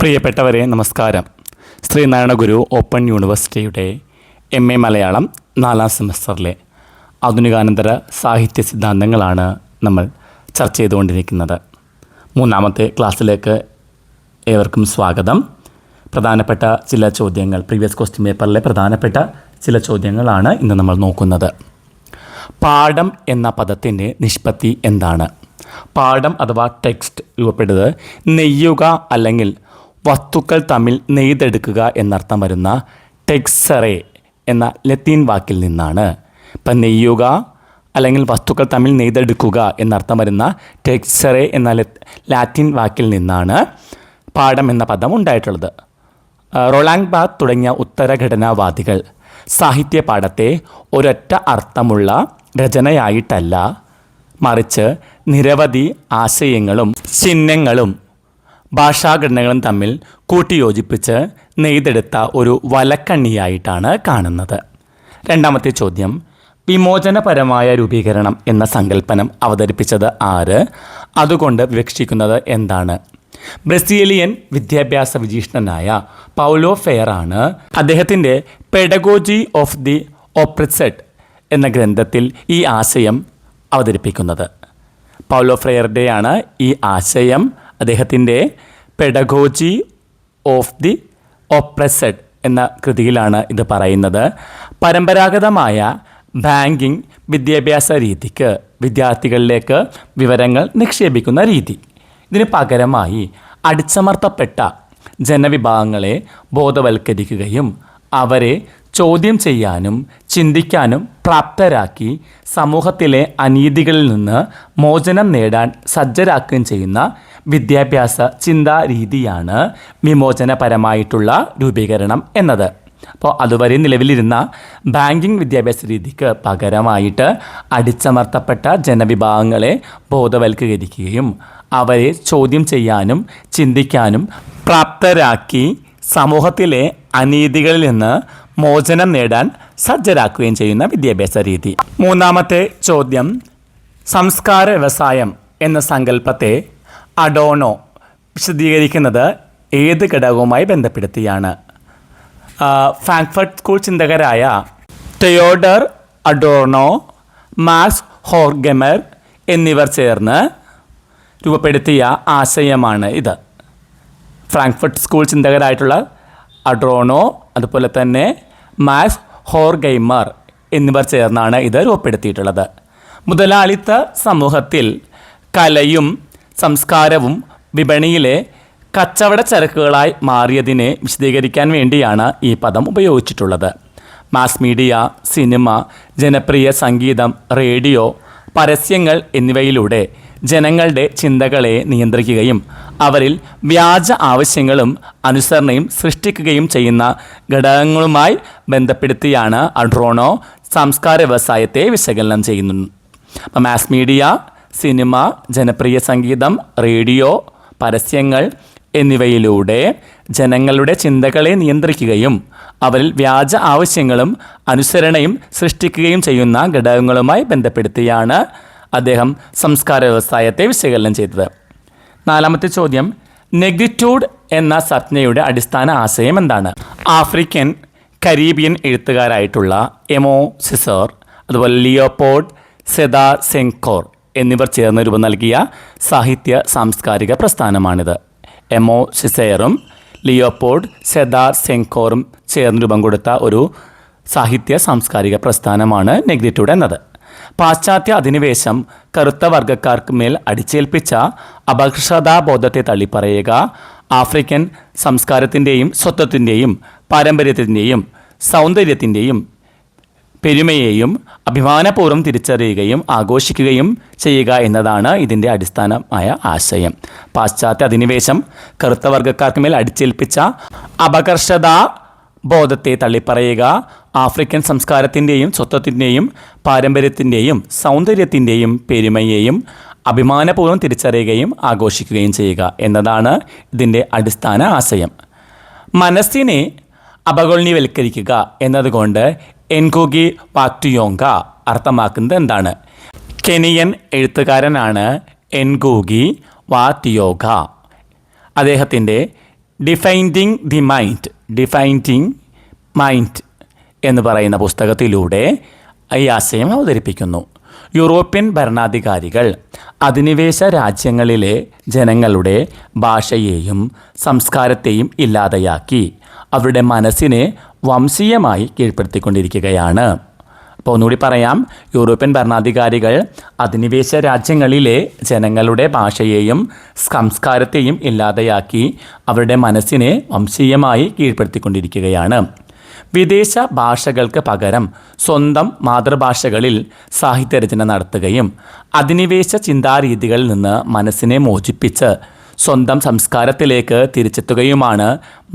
പ്രിയപ്പെട്ടവരെ നമസ്കാരം. ശ്രീനാരായണ ഗുരു ഓപ്പൺ യൂണിവേഴ്സിറ്റിയുടെ MA മലയാളം 4ാം സെമസ്റ്ററിലെ ആധുനികാനന്തര സാഹിത്യ സിദ്ധാന്തങ്ങളാണ് നമ്മൾ ചർച്ച ചെയ്തുകൊണ്ടിരിക്കുന്നത്. 3ാമത്തെ ക്ലാസ്സിലേക്ക് ഏവർക്കും സ്വാഗതം. പ്രധാനപ്പെട്ട ചില ചോദ്യങ്ങൾ, പ്രീവിയസ് ക്വസ്റ്റ്യൻ പേപ്പറിലെ പ്രധാനപ്പെട്ട ചില ചോദ്യങ്ങളാണ് ഇന്ന് നമ്മൾ നോക്കുന്നത്. പാഠം എന്ന പദത്തിൻ്റെ നിഷ്പത്തി എന്താണ്? പാഠം അഥവാ ടെക്സ്റ്റ് രൂപപ്പെടുന്നത് നെയ്യുക അല്ലെങ്കിൽ വസ്തുക്കൾ തമ്മിൽ നെയ്തെടുക്കുക എന്നർത്ഥം വരുന്ന ടെക്സറെ എന്ന ലത്തീൻ വാക്കിൽ നിന്നാണ്. ഇപ്പം നെയ്യുക അല്ലെങ്കിൽ വസ്തുക്കൾ തമ്മിൽ നെയ്തെടുക്കുക എന്നർത്ഥം വരുന്ന ടെക്സറെ എന്ന ലാറ്റിൻ വാക്കിൽ നിന്നാണ് പാഠം എന്ന പദം ഉണ്ടായിട്ടുള്ളത്. റൊളാങ് ബാർത്ത് തുടങ്ങിയ ഉത്തരഘടനാവാദികൾ സാഹിത്യ പാഠത്തെ ഒരൊറ്റ അർത്ഥമുള്ള രചനയായിട്ടല്ല, മറിച്ച് നിരവധി ആശയങ്ങളും ചിഹ്നങ്ങളും ഭാഷാഘടനകളും തമ്മിൽ കൂട്ടിയോജിപ്പിച്ച് നെയ്തെടുത്ത ഒരു വലക്കണ്ണിയായിട്ടാണ് കാണുന്നത്. 2ാമത്തെ ചോദ്യം, വിമോചനപരമായ രൂപീകരണം എന്ന സങ്കല്പനം അവതരിപ്പിച്ചത് ആര്? അതുകൊണ്ട് വിവക്ഷിക്കുന്നത് എന്താണ്? ബ്രസീലിയൻ വിദ്യാഭ്യാസ വിചക്ഷണനായ പൗലോ ഫെയർ ആണ് അദ്ദേഹത്തിൻ്റെ പെഡഗോജി ഓഫ് ദി ഒപ്രസ്ഡ് എന്ന ഗ്രന്ഥത്തിൽ ഈ ആശയം അവതരിപ്പിക്കുന്നത്. പൗലോ ഫ്രെയറുടെയാണ് ഈ ആശയം. അദ്ദേഹത്തിൻ്റെ പെഡഗോജി ഓഫ് ദി ഒപ്രസ്ഡ് എന്ന കൃതിയിലാണ് ഇത് പറയുന്നത്. പരമ്പരാഗതമായ ബാങ്കിങ് വിദ്യാഭ്യാസ രീതിക്ക് വിദ്യാർത്ഥികളിലേക്ക് വിവരങ്ങൾ നിക്ഷേപിക്കുന്ന രീതി, ഇതിന് പകരമായി അടിച്ചമർത്തപ്പെട്ട ജനവിഭാഗങ്ങളെ ബോധവൽക്കരിക്കുകയും അവരെ ചോദ്യം ചെയ്യാനും ചിന്തിക്കാനും പ്രാപ്തരാക്കി സമൂഹത്തിലെ അനീതികളിൽ നിന്ന് മോചനം നേടാൻ സജ്ജരാക്കുകയും ചെയ്യുന്ന വിദ്യാഭ്യാസ ചിന്താരീതിയാണ് വിമോചനപരമായിട്ടുള്ള രൂപീകരണം എന്നത്. അപ്പോൾ അതുവരെ നിലവിലിരുന്ന ബാങ്കിങ് വിദ്യാഭ്യാസ രീതിക്ക് പകരമായിട്ട് അടിച്ചമർത്തപ്പെട്ട ജനവിഭാഗങ്ങളെ ബോധവൽക്കരിക്കുകയും അവരെ ചോദ്യം ചെയ്യാനും ചിന്തിക്കാനും പ്രാപ്തരാക്കി സമൂഹത്തിലെ അനീതികളിൽ നിന്ന് മോചനം നേടാൻ സജ്ജരാക്കുകയും ചെയ്യുന്ന വിദ്യാഭ്യാസ രീതി. 3ാമത്തെ ചോദ്യം, സംസ്കാര വ്യവസായം എന്ന സങ്കല്പത്തെ അഡോണോ വിശദീകരിക്കുന്നത് ഏത് ഘടകവുമായി ബന്ധപ്പെടുത്തിയാണ്? ഫ്രാങ്ക്ഫർട്ട് സ്കൂൾ ചിന്തകരായ തെയോഡർ അഡോർണോ, മാക്സ് ഹോർഖെമർ എന്നിവർ ചേർന്ന് രൂപപ്പെടുത്തിയ ആശയമാണ് ഇത്. ഫ്രാങ്ക്ഫർട്ട് സ്കൂൾ ചിന്തകരായിട്ടുള്ള അഡോർണോ, അതുപോലെ തന്നെ മാക്സ് ഹോർഖെമർ എന്നിവർ ചേർന്നാണ് ഇത് രൂപപ്പെടുത്തിയിട്ടുള്ളത്. മുതലാളിത്ത സമൂഹത്തിൽ കലയും സംസ്കാരവും വിപണിയിലെ കച്ചവട ചരക്കുകളായി മാറിയതിനെ വിശദീകരിക്കാൻ വേണ്ടിയാണ് ഈ പദം ഉപയോഗിച്ചിട്ടുള്ളത്. മാസ് മീഡിയ, സിനിമ, ജനപ്രിയ സംഗീതം, റേഡിയോ, പരസ്യങ്ങൾ എന്നിവയിലൂടെ ജനങ്ങളുടെ ചിന്തകളെ നിയന്ത്രിക്കുകയും അവരിൽ വ്യാജ ആവശ്യങ്ങളും അനുസരണയും സൃഷ്ടിക്കുകയും ചെയ്യുന്ന ഘടകങ്ങളുമായി ബന്ധപ്പെടുത്തിയാണ് അഡോർണോ സംസ്കാര വ്യവസായത്തെ വിശകലനം ചെയ്യുന്നത്. അപ്പം മാസ് മീഡിയ, സിനിമ, ജനപ്രിയ സംഗീതം, റേഡിയോ, പരസ്യങ്ങൾ എന്നിവയിലൂടെ ജനങ്ങളുടെ ചിന്തകളെ നിയന്ത്രിക്കുകയും അവരിൽ വ്യാജ ആവശ്യങ്ങളും അനുസരണയും സൃഷ്ടിക്കുകയും ചെയ്യുന്ന ഘടകങ്ങളുമായി ബന്ധപ്പെടുത്തിയാണ് അദ്ദേഹം സംസ്കാര വ്യവസായത്തെ വിശകലനം ചെയ്തത്. 4ാമത്തെ ചോദ്യം, നെഗ്രിറ്റ്യൂഡ് എന്ന സംജ്ഞയുടെ അടിസ്ഥാന ആശയം എന്താണ്? ആഫ്രിക്കൻ കരീബിയൻ എഴുത്തുകാരായിട്ടുള്ള എമോ സിസർ, അതുപോലെ ലിയോപോൾഡ് സെദാർ സെങ്കോർ എന്നിവർ ചേർന്ന് രൂപം നൽകിയ സാഹിത്യ സാംസ്കാരിക പ്രസ്ഥാനമാണിത്. എമോ സിസേറും ലിയോപോൾഡ് സെദാർ സെങ്കോറും ചേർന്ന് രൂപം കൊടുത്ത ഒരു സാഹിത്യ സാംസ്കാരിക പ്രസ്ഥാനമാണ് നെഗ്രിറ്റ്യൂഡ് എന്നത്. പാശ്ചാത്യ അധിനിവേശം കറുത്ത വർഗ്ഗക്കാർക്ക് മേൽ അടിച്ചേൽപ്പിച്ച അപകർഷതാബോധത്തെ തള്ളിപ്പറയുക, ആഫ്രിക്കൻ സംസ്കാരത്തിൻ്റെയും സ്വത്വത്തിൻ്റെയും പാരമ്പര്യത്തിൻ്റെയും സൗന്ദര്യത്തിൻ്റെയും പെരുമയെയും അഭിമാനപൂർവ്വം തിരിച്ചറിയുകയും ആഘോഷിക്കുകയും ചെയ്യുക എന്നതാണ് ഇതിൻ്റെ അടിസ്ഥാനമായ ആശയം. പാശ്ചാത്യ അധിനിവേശം കറുത്ത വർഗ്ഗക്കാർക്ക് മേൽ അടിച്ചേൽപ്പിച്ച അപകർഷതാബോധത്തെ തള്ളിപ്പറയുക, ആഫ്രിക്കൻ സംസ്കാരത്തിൻ്റെയും സ്വത്വത്തിൻ്റെയും പാരമ്പര്യത്തിൻ്റെയും സൗന്ദര്യത്തിൻ്റെയും പെരുമയെയും അഭിമാനപൂർവ്വം തിരിച്ചറിയുകയും ആഘോഷിക്കുകയും ചെയ്യുക എന്നതാണ് ഇതിൻ്റെ അടിസ്ഥാന ആശയം. മനസ്സിനെ അപകോളനീയവൽക്കരിക്കുക എന്നതുകൊണ്ട് എൻഗുഗി വാക്ടുയോങ്ക അർത്ഥമാക്കുന്നത് എന്താണ്? കെനിയൻ എഴുത്തുകാരനാണ് എൻഗൂഗി വാ തിയോഗ. അദ്ദേഹത്തിൻ്റെ ഡിഫൈൻഡിങ് മൈൻഡ് എന്ന് പറയുന്ന പുസ്തകത്തിലൂടെ ഈ ആശയം അവതരിപ്പിക്കുന്നു. യൂറോപ്യൻ ഭരണാധികാരികൾ അധിനിവേശ രാജ്യങ്ങളിലെ ജനങ്ങളുടെ ഭാഷയെയും സംസ്കാരത്തെയും ഇല്ലാതെയാക്കി അവരുടെ മനസ്സിനെ വംശീയമായി കീഴ്പ്പെടുത്തിക്കൊണ്ടിരിക്കുകയാണ്. അപ്പോൾ ഒന്നുകൂടി പറയാം, യൂറോപ്യൻ ഭരണാധികാരികൾ അധിനിവേശ രാജ്യങ്ങളിലെ ജനങ്ങളുടെ ഭാഷയെയും സംസ്കാരത്തെയും ഇല്ലാതെയാക്കി അവരുടെ മനസ്സിനെ വംശീയമായി കീഴ്പ്പെടുത്തിക്കൊണ്ടിരിക്കുകയാണ്. വിദേശ ഭാഷകൾക്ക് പകരം സ്വന്തം മാതൃഭാഷകളിൽ സാഹിത്യരചന നടത്തുകയും അധിനിവേശ ചിന്താരീതികളിൽ നിന്ന് മനസ്സിനെ മോചിപ്പിച്ച് സ്വന്തം സംസ്കാരത്തിലേക്ക് തിരിച്ചെത്തുകയുമാണ്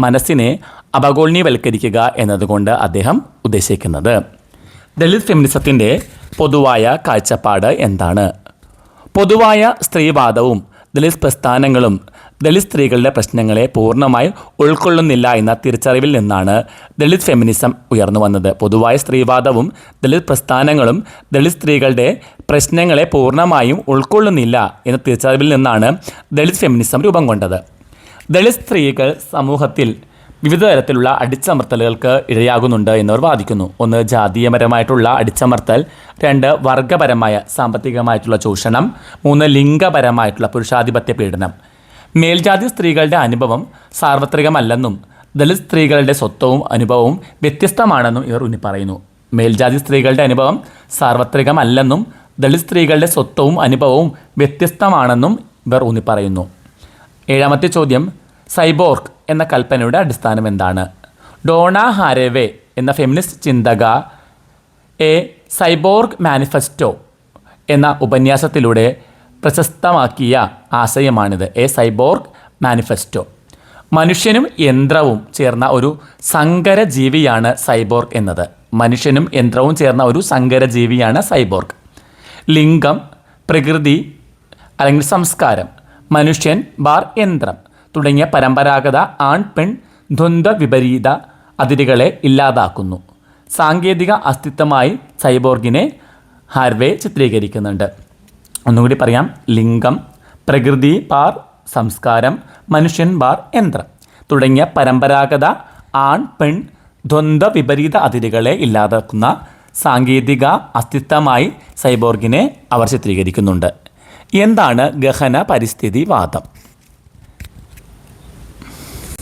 മനസ്സിനെ അപഗോളനീയവൽക്കരിക്കുക എന്നതുകൊണ്ട് അദ്ദേഹം ഉദ്ദേശിക്കുന്നത്. ദളിത് ഫെമിനിസത്തിൻ്റെ പൊതുവായ കാഴ്ചപ്പാട് എന്താണ്? പൊതുവായ സ്ത്രീവാദവും ദളിത് പ്രസ്ഥാനങ്ങളും ദളിത് സ്ത്രീകളുടെ പ്രശ്നങ്ങളെ പൂർണ്ണമായി ഉൾക്കൊള്ളുന്നില്ല എന്ന തിരിച്ചറിവിൽ നിന്നാണ് ദളിത് ഫെമിനിസം ഉയർന്നു വന്നത്. പൊതുവായ സ്ത്രീവാദവും ദളിത് പ്രസ്ഥാനങ്ങളും ദളിത് സ്ത്രീകളുടെ പ്രശ്നങ്ങളെ പൂർണ്ണമായും ഉൾക്കൊള്ളുന്നില്ല എന്ന തിരിച്ചറിവിൽ നിന്നാണ് ദളിത് ഫെമിനിസം രൂപം കൊണ്ടത്. ദളിത് സ്ത്രീകൾ സമൂഹത്തിൽ വിവിധ തരത്തിലുള്ള അടിച്ചമർത്തലുകൾക്ക് ഇടയാകുന്നുണ്ട് എന്നവർ വാദിക്കുന്നു. 1. ജാതീയപരമായിട്ടുള്ള അടിച്ചമർത്തൽ, 2. വർഗപരമായ സാമ്പത്തികമായിട്ടുള്ള ചൂഷണം, 3. ലിംഗപരമായിട്ടുള്ള പുരുഷാധിപത്യ പീഡനം. മേൽജാതി സ്ത്രീകളുടെ അനുഭവം സാർവത്രികമല്ലെന്നും ദളിത് സ്ത്രീകളുടെ സ്വത്വവും അനുഭവവും വ്യത്യസ്തമാണെന്നും ഇവർ പറയുന്നു. മേൽജാതി സ്ത്രീകളുടെ അനുഭവം സാർവത്രികമല്ലെന്നും ദളിത് സ്ത്രീകളുടെ സ്വത്വവും അനുഭവവും വ്യത്യസ്തമാണെന്നും ഇവർ പറയുന്നു. 7ാമത്തെ ചോദ്യം, സൈബോർഗ് എന്ന കൽപ്പനയുടെ അടിസ്ഥാനം എന്താണ്? ഡോണ ഹാരവേ എന്ന ഫെമിനിസ്റ്റ് ചിന്തക എ സൈബോർഗ് മാനിഫെസ്റ്റോ എന്ന ഉപന്യാസത്തിലൂടെ പ്രശസ്തമാക്കിയ ആശയമാണിത്. A cyborg manifesto. മനുഷ്യനും യന്ത്രവും ചേർന്ന ഒരു സങ്കരജീവിയാണ് സൈബോർഗ് എന്നത്. മനുഷ്യനും യന്ത്രവും ചേർന്ന ഒരു സങ്കരജീവിയാണ് സൈബോർഗ്. ലിംഗം, പ്രകൃതി അല്ലെങ്കിൽ സംസ്കാരം, മനുഷ്യൻ ബാർ യന്ത്രം തുടങ്ങിയ പരമ്പരാഗത ആൺ പെൺ ദ്വന്ദ്വ വിപരീത അതിരുകളെ ഇല്ലാതാക്കുന്നു. സാങ്കേതിക അസ്തിത്വമായി സൈബോർഗിനെ ഹാർവേ ചിത്രീകരിക്കുന്നുണ്ട്. ഒന്നുകൂടി പറയാം, ലിംഗം, പ്രകൃതി ബാർ സംസ്കാരം, മനുഷ്യൻ ബാർ യന്ത്രം തുടങ്ങിയ പരമ്പരാഗത ആൺ പെൺ ദ്വന്ദ്വ വിപരീത അതിരുകളെ ഇല്ലാതാക്കുന്ന സാങ്കേതിക അസ്തിത്വമായി സൈബോർഗിനെ അവർ ചിത്രീകരിക്കുന്നുണ്ട്. എന്താണ് ഗഹന പരിസ്ഥിതിവാദം?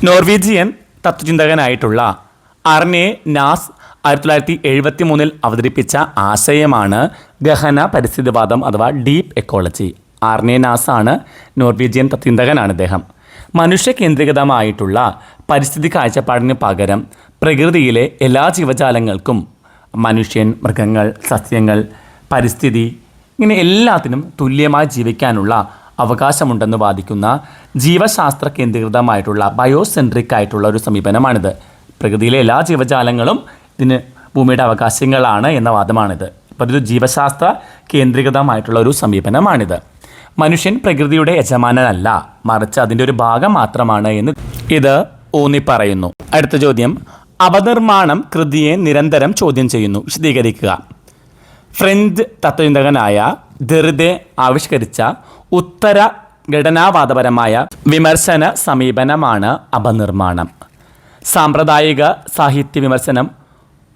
നോർവീജിയൻ തത്വചിന്തകനായിട്ടുള്ള അർനെ നാസ് 1973 അവതരിപ്പിച്ച ആശയമാണ് ഗഹന പരിസ്ഥിതിവാദം അഥവാ ഡീപ്പ് എക്കോളജി. അർനെ നാസ് ആണ് നോർവീജിയൻ തത്വചിന്തകനാണ് അദ്ദേഹം. മനുഷ്യ കേന്ദ്രീകൃതമായിട്ടുള്ള പരിസ്ഥിതി കാഴ്ചപ്പാടിന് പകരം പ്രകൃതിയിലെ എല്ലാ ജീവജാലങ്ങൾക്കും, മനുഷ്യൻ, മൃഗങ്ങൾ, സസ്യങ്ങൾ, പരിസ്ഥിതി ഇങ്ങനെ എല്ലാത്തിനും തുല്യമായി ജീവിക്കാനുള്ള അവകാശമുണ്ടെന്ന് വാദിക്കുന്ന ജീവശാസ്ത്ര കേന്ദ്രീകൃതമായിട്ടുള്ള ബയോസെൻട്രിക് ആയിട്ടുള്ള ഒരു സമീപനമാണിത്. പ്രകൃതിയിലെ എല്ലാ ജീവജാലങ്ങളും ഇതിന് ഭൂമിയുടെ അവകാശങ്ങളാണ് എന്ന വാദമാണിത്. അപ്പോൾ ഇതൊരു ജീവശാസ്ത്ര കേന്ദ്രീകൃതമായിട്ടുള്ള ഒരു സമീപനമാണിത്. മനുഷ്യൻ പ്രകൃതിയുടെ യജമാനനല്ല, മറിച്ച് അതിൻ്റെ ഒരു ഭാഗം മാത്രമാണ് എന്ന് ഇത് ഊന്നിപ്പറയുന്നു. അടുത്ത ചോദ്യം, അപനിർമ്മാണം കൃതിയെ നിരന്തരം ചോദ്യം ചെയ്യുന്നു. വിശദീകരിക്കുക. ഫ്രഞ്ച് തത്വചിന്തകനായ ദെറിദെ ആവിഷ്കരിച്ച ഉത്തര ഘടനാവാദപരമായ വിമർശന സമീപനമാണ് അപനിർമ്മാണം. സാമ്പ്രദായിക സാഹിത്യ വിമർശനം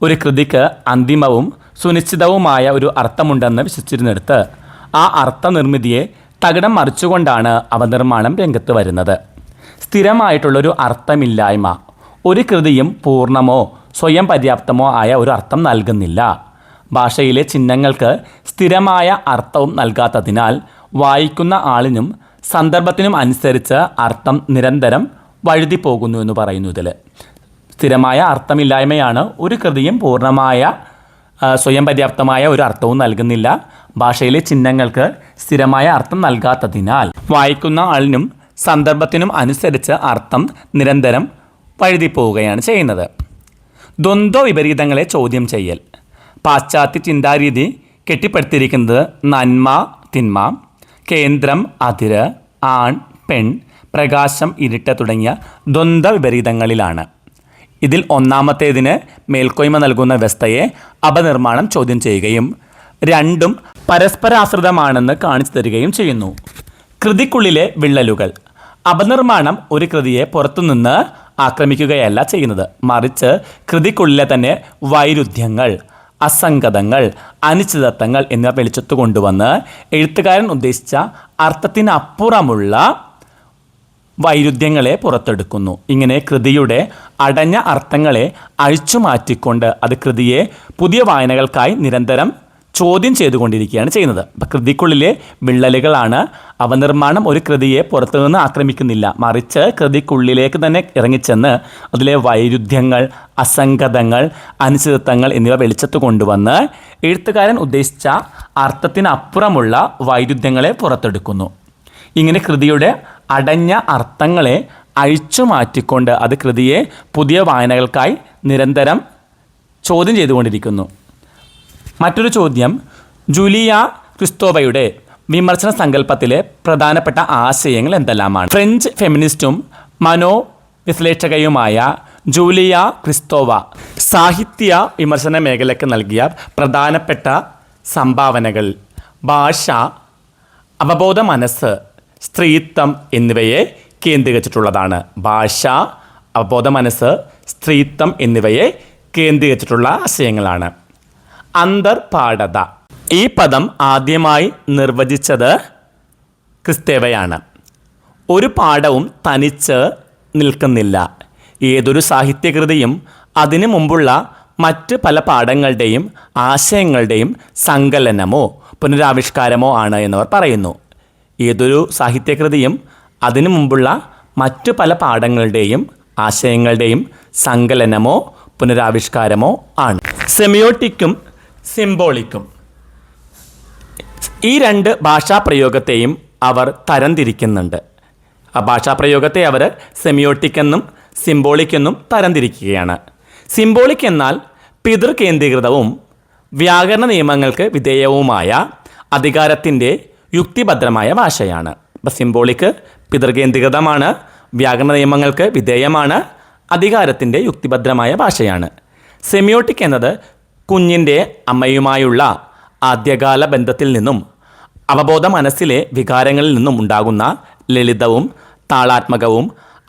ഒരു കൃതിക്ക് അന്തിമവും സുനിശ്ചിതവുമായ ഒരു അർത്ഥമുണ്ടെന്ന് വിശ്വസിച്ചിരുന്നിടത്ത് ആ അർത്ഥനിർമ്മിതിയെ തകിടം മറിച്ചുകൊണ്ടാണ് അപനിർമ്മാണം രംഗത്ത് വരുന്നത്. സ്ഥിരമായിട്ടുള്ളൊരു അർത്ഥമില്ലായ്മ ഒരു കൃതിയും പൂർണ്ണമോ സ്വയം പര്യാപ്തമോ ആയ ഒരു അർത്ഥം നൽകുന്നില്ല. ഭാഷയിലെ ചിഹ്നങ്ങൾക്ക് സ്ഥിരമായ അർത്ഥവും നൽകാത്തതിനാൽ വായിക്കുന്ന ആളിനും സന്ദർഭത്തിനും അനുസരിച്ച് അർത്ഥം നിരന്തരം വഴുതി പോകുന്നു എന്ന് പറയുന്നു. ഇതിൽ സ്ഥിരമായ അർത്ഥമില്ലായ്മയാണ് ഒരു കൃതിയും പൂർണ്ണമായ സ്വയം പര്യാപ്തമായ ഒരു അർത്ഥവും നൽകുന്നില്ല. ഭാഷയിലെ ചിഹ്നങ്ങൾക്ക് സ്ഥിരമായ അർത്ഥം നൽകാത്തതിനാൽ വായിക്കുന്ന ആളിനും സന്ദർഭത്തിനും അനുസരിച്ച് അർത്ഥം നിരന്തരം വഴുതി പോവുകയാണ് ചെയ്യുന്നത്. ദ്വന്ദ്വ വിപരീതങ്ങളെ ചോദ്യം ചെയ്യൽ. പാശ്ചാത്യ ചിന്താരീതി കെട്ടിപ്പടുത്തിരിക്കുന്നത് നന്മ തിന്മ, കേന്ദ്രം അതിര്, ആൺ പെൺ, പ്രകാശം ഇരുട്ട് തുടങ്ങിയ ദ്വന്ദ്വ വിപരീതങ്ങളിലാണ്. ഇതിൽ ഒന്നാമത്തേതിന് മേൽക്കോയ്മ നൽകുന്ന വ്യവസ്ഥയെ അപനിർമ്മാണം ചോദ്യം ചെയ്യുകയും രണ്ടും പരസ്പരാശ്രിതമാണെന്ന് കാണിച്ചു തരികയും ചെയ്യുന്നു. കൃതിക്കുള്ളിലെ വിള്ളലുകൾ. അപനിർമ്മാണം ഒരു കൃതിയെ പുറത്തുനിന്ന് ആക്രമിക്കുകയല്ല ചെയ്യുന്നത്, മറിച്ച് കൃതിക്കുള്ളിലെ തന്നെ വൈരുദ്ധ്യങ്ങൾ, അസംഗതങ്ങൾ, അനിശ്ചിതത്വങ്ങൾ എന്നിവ വെളിച്ചത്ത് കൊണ്ടുവന്ന് എഴുത്തുകാരൻ ഉദ്ദേശിച്ച അർത്ഥത്തിനപ്പുറമുള്ള വൈരുദ്ധ്യങ്ങളെ പുറത്തെടുക്കുന്നു. ഇങ്ങനെ കൃതിയുടെ അടഞ്ഞ അർത്ഥങ്ങളെ അഴിച്ചുമാറ്റിക്കൊണ്ട് അത് കൃതിയെ പുതിയ വായനകൾക്കായി നിരന്തരം ചോദ്യം ചെയ്തുകൊണ്ടിരിക്കുകയാണ് ചെയ്യുന്നത്. അപ്പം കൃതിക്കുള്ളിലെ വിള്ളലുകളാണ്. അവനിർമ്മാണം ഒരു കൃതിയെ പുറത്തുനിന്ന് ആക്രമിക്കുന്നില്ല, മറിച്ച് കൃതിക്കുള്ളിലേക്ക് തന്നെ ഇറങ്ങിച്ചെന്ന് അതിലെ വൈരുദ്ധ്യങ്ങൾ, അസംഗതങ്ങൾ, അനിശ്ചിതത്വങ്ങൾ എന്നിവ വെളിച്ചത്ത് കൊണ്ടുവന്ന് എഴുത്തുകാരൻ ഉദ്ദേശിച്ച അർത്ഥത്തിനപ്പുറമുള്ള വൈരുദ്ധ്യങ്ങളെ പുറത്തെടുക്കുന്നു. ഇങ്ങനെ കൃതിയുടെ അടഞ്ഞ അർത്ഥങ്ങളെ അഴിച്ചു മാറ്റിക്കൊണ്ട് അത് കൃതിയെ പുതിയ വായനകൾക്കായി നിരന്തരം ചോദ്യം ചെയ്തുകൊണ്ടിരിക്കുന്നു. മറ്റൊരു ചോദ്യം, ജൂലിയ ക്രിസ്തോവയുടെ വിമർശന സങ്കല്പത്തിലെ പ്രധാനപ്പെട്ട ആശയങ്ങൾ എന്തെല്ലാമാണ്? ഫ്രഞ്ച് ഫെമിനിസ്റ്റും മനോവിശ്ലേഷകയുമായ ജൂലിയ ക്രിസ്തോവ സാഹിത്യ വിമർശന മേഖലയ്ക്ക് നൽകിയ പ്രധാനപ്പെട്ട സംഭാവനകൾ ഭാഷ, അവബോധ മനസ്സ്, സ്ത്രീത്വം എന്നിവയെ കേന്ദ്രീകരിച്ചിട്ടുള്ളതാണ്. ഭാഷ, അവബോധ മനസ്സ്, സ്ത്രീത്വം എന്നിവയെ കേന്ദ്രീകരിച്ചിട്ടുള്ള ആശയങ്ങളാണ്. അന്തർപാഠത, ഈ പദം ആദ്യമായി നിർവചിച്ചത് ക്രിസ്തേവയാണ്. ഒരു പാഠവും തനിച്ച് നിൽക്കുന്നില്ല. ഏതൊരു സാഹിത്യകൃതിയും അതിനു മുമ്പുള്ള മറ്റ് പല പാഠങ്ങളുടെയും ആശയങ്ങളുടെയും സങ്കലനമോ പുനരാവിഷ്കാരമോ ആണ് എന്നവർ പറയുന്നു. ഏതൊരു സാഹിത്യകൃതിയും അതിനു മുമ്പുള്ള മറ്റു പല പാഠങ്ങളുടെയും ആശയങ്ങളുടെയും സങ്കലനമോ പുനരാവിഷ്കാരമോ ആണ്. സെമിയോട്ടിക്കും സിംബോളിക്കും, ഈ രണ്ട് ഭാഷാപ്രയോഗത്തെയും അവർ തരംതിരിക്കുന്നുണ്ട്. ആ ഭാഷാപ്രയോഗത്തെ അവർ സെമിയോട്ടിക് എന്നും സിംബോളിക് എന്നും തരംതിരിക്കുകയാണ്. സിംബോളിക് എന്നാൽ പിതൃകേന്ദ്രീകൃതവും വ്യാകരണ നിയമങ്ങൾക്ക് വിധേയവുമായ അധികാരത്തിൻ്റെ യുക്തിഭദ്രമായ ഭാഷയാണ്. അപ്പം സിംബോളിക് പിതൃകേന്ദ്രീകൃതമാണ്, വ്യാകരണ നിയമങ്ങൾക്ക് വിധേയമാണ്, അധികാരത്തിൻ്റെ യുക്തിഭദ്രമായ ഭാഷയാണ്. സെമിയോട്ടിക് എന്നത് കുഞ്ഞിൻ്റെ അമ്മയുമായുള്ള ആദ്യകാല ബന്ധത്തിൽ നിന്നും അവബോധ മനസ്സിലെ വികാരങ്ങളിൽ നിന്നും ഉണ്ടാകുന്ന ലളിതവും താളാത്മകവും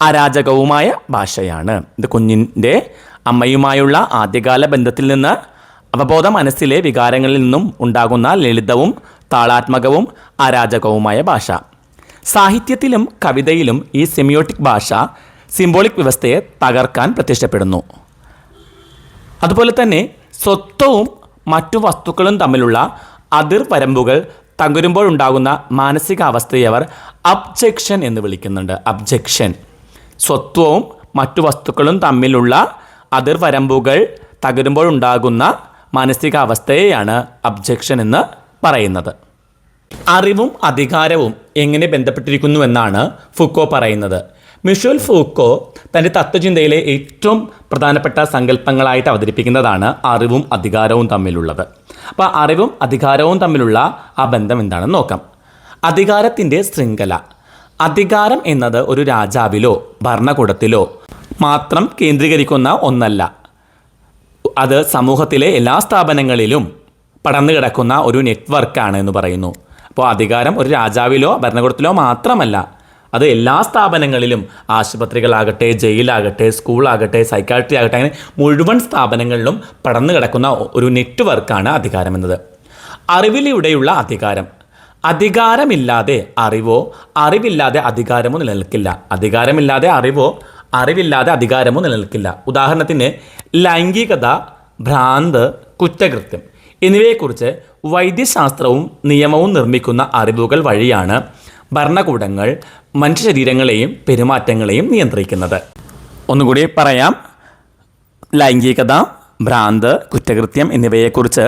അരാജകവുമായ ഭാഷയാണ്. ഇത് കുഞ്ഞിൻ്റെ അമ്മയുമായുള്ള ആദ്യകാല ബന്ധത്തിൽ നിന്ന് അവബോധ മനസ്സിലെ വികാരങ്ങളിൽ നിന്നും ഉണ്ടാകുന്ന ലളിതവും താളാത്മകവും അരാജകവുമായ ഭാഷ. സാഹിത്യത്തിലും കവിതയിലും ഈ സെമിയോട്ടിക് ഭാഷ സിംബോളിക് വ്യവസ്ഥയെ തകർക്കാൻ പ്രത്യക്ഷപ്പെടുന്നു. അതുപോലെ തന്നെ സ്വത്വവും മറ്റു വസ്തുക്കളും തമ്മിലുള്ള അതിർവരമ്പുകൾ തകരുമ്പോഴുണ്ടാകുന്ന മാനസികാവസ്ഥയെ അവർ അബ്ജെക്ഷൻ എന്ന് വിളിക്കുന്നുണ്ട്. അബ്ജെക്ഷൻ, സ്വത്വവും മറ്റു വസ്തുക്കളും തമ്മിലുള്ള അതിർവരമ്പുകൾ തകരുമ്പോഴുണ്ടാകുന്ന മാനസികാവസ്ഥയെയാണ് അബ്ജെക്ഷൻ എന്ന് പറയുന്നത്. അറിവും അധികാരവും എങ്ങനെ ബന്ധപ്പെട്ടിരിക്കുന്നുവെന്നാണ് ഫൂക്കോ പറയുന്നത്. മിഷേൽ ഫൂക്കോ തൻ്റെ തത്വചിന്തയിലെ ഏറ്റവും പ്രധാനപ്പെട്ട സങ്കല്പങ്ങളായിട്ട് അവതരിപ്പിക്കുന്നതാണ് അറിവും അധികാരവും തമ്മിലുള്ളത്. അപ്പോൾ അറിവും അധികാരവും തമ്മിലുള്ള ആ ബന്ധം എന്താണെന്ന് നോക്കാം. അധികാരത്തിൻ്റെ ശൃംഖല. അധികാരം എന്നത് ഒരു രാജാവിലോ ഭരണകൂടത്തിലോ മാത്രം കേന്ദ്രീകരിക്കുന്ന ഒന്നല്ല. അത് സമൂഹത്തിലെ എല്ലാ സ്ഥാപനങ്ങളിലും പടർന്നു കിടക്കുന്ന ഒരു നെറ്റ്വർക്കാണ് എന്ന് പറയുന്നു. അപ്പോൾ അധികാരം ഒരു രാജാവിലോ ഭരണകൂടത്തിലോ മാത്രമല്ല, അത് എല്ലാ സ്ഥാപനങ്ങളിലും, ആശുപത്രികളാകട്ടെ, ജയിലാകട്ടെ, സ്കൂളാകട്ടെ, സൈക്കാട്രി ആകട്ടെ, അങ്ങനെ മുഴുവൻ സ്ഥാപനങ്ങളിലും പടർന്നു കിടക്കുന്ന ഒരു നെറ്റ്വർക്കാണ് അധികാരം എന്നത്. അറിവിലൂടെയുള്ള അധികാരം. അധികാരമില്ലാതെ അറിവോ അറിവില്ലാതെ അധികാരമോ നിലനിൽക്കില്ല. അധികാരമില്ലാതെ അറിവോ അറിവില്ലാതെ അധികാരമോ നിലനിൽക്കില്ല. ഉദാഹരണത്തിന് ലൈംഗികത, ഭ്രാന്ത്, കുറ്റകൃത്യം എന്നിവയെക്കുറിച്ച് വൈദ്യശാസ്ത്രവും നിയമവും നിർമ്മിക്കുന്ന അറിവുകൾ വഴിയാണ് ഭരണകൂടങ്ങൾ മനുഷ്യ ശരീരങ്ങളെയും പെരുമാറ്റങ്ങളെയും നിയന്ത്രിക്കുന്നത്. ഒന്നുകൂടി പറയാം. ലൈംഗികത, ഭ്രാന്ത്, കുറ്റകൃത്യം എന്നിവയെക്കുറിച്ച്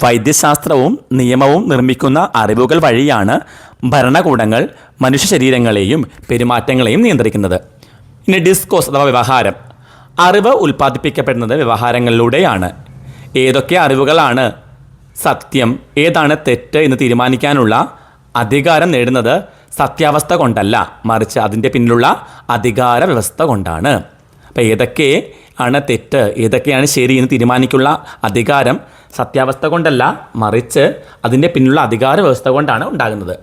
വൈദ്യശാസ്ത്രവും നിയമവും നിർമ്മിക്കുന്ന അറിവുകൾ വഴിയാണ് ഭരണകൂടങ്ങൾ മനുഷ്യ ശരീരങ്ങളെയും പെരുമാറ്റങ്ങളെയും നിയന്ത്രിക്കുന്നത്. ഇനി ഡിസ്കോസ് അഥവാ വ്യവഹാരം. അറിവ് ഉൽപ്പാദിപ്പിക്കപ്പെടുന്നത് വ്യവഹാരങ്ങളിലൂടെയാണ്. ഏതൊക്കെ അറിവുകളാണ് സത്യം, ഏതാണ് തെറ്റ് എന്ന് തീരുമാനിക്കാനുള്ള അധികാരം നേടുന്നത് സത്യാവസ്ഥ കൊണ്ടല്ല, മറിച്ച് അതിൻ്റെ പിന്നിലുള്ള അധികാര വ്യവസ്ഥ കൊണ്ടാണ്. അപ്പോൾ ഏതൊക്കെ ആണ് തെറ്റ്, ഏതൊക്കെയാണ് ശരി എന്ന് തീരുമാനിക്കുള്ള അധികാരം സത്യാവസ്ഥ കൊണ്ടല്ല, മറിച്ച് അതിൻ്റെ പിന്നിലുള്ള അധികാര വ്യവസ്ഥ കൊണ്ടാണ് ഉണ്ടാകുന്നത്.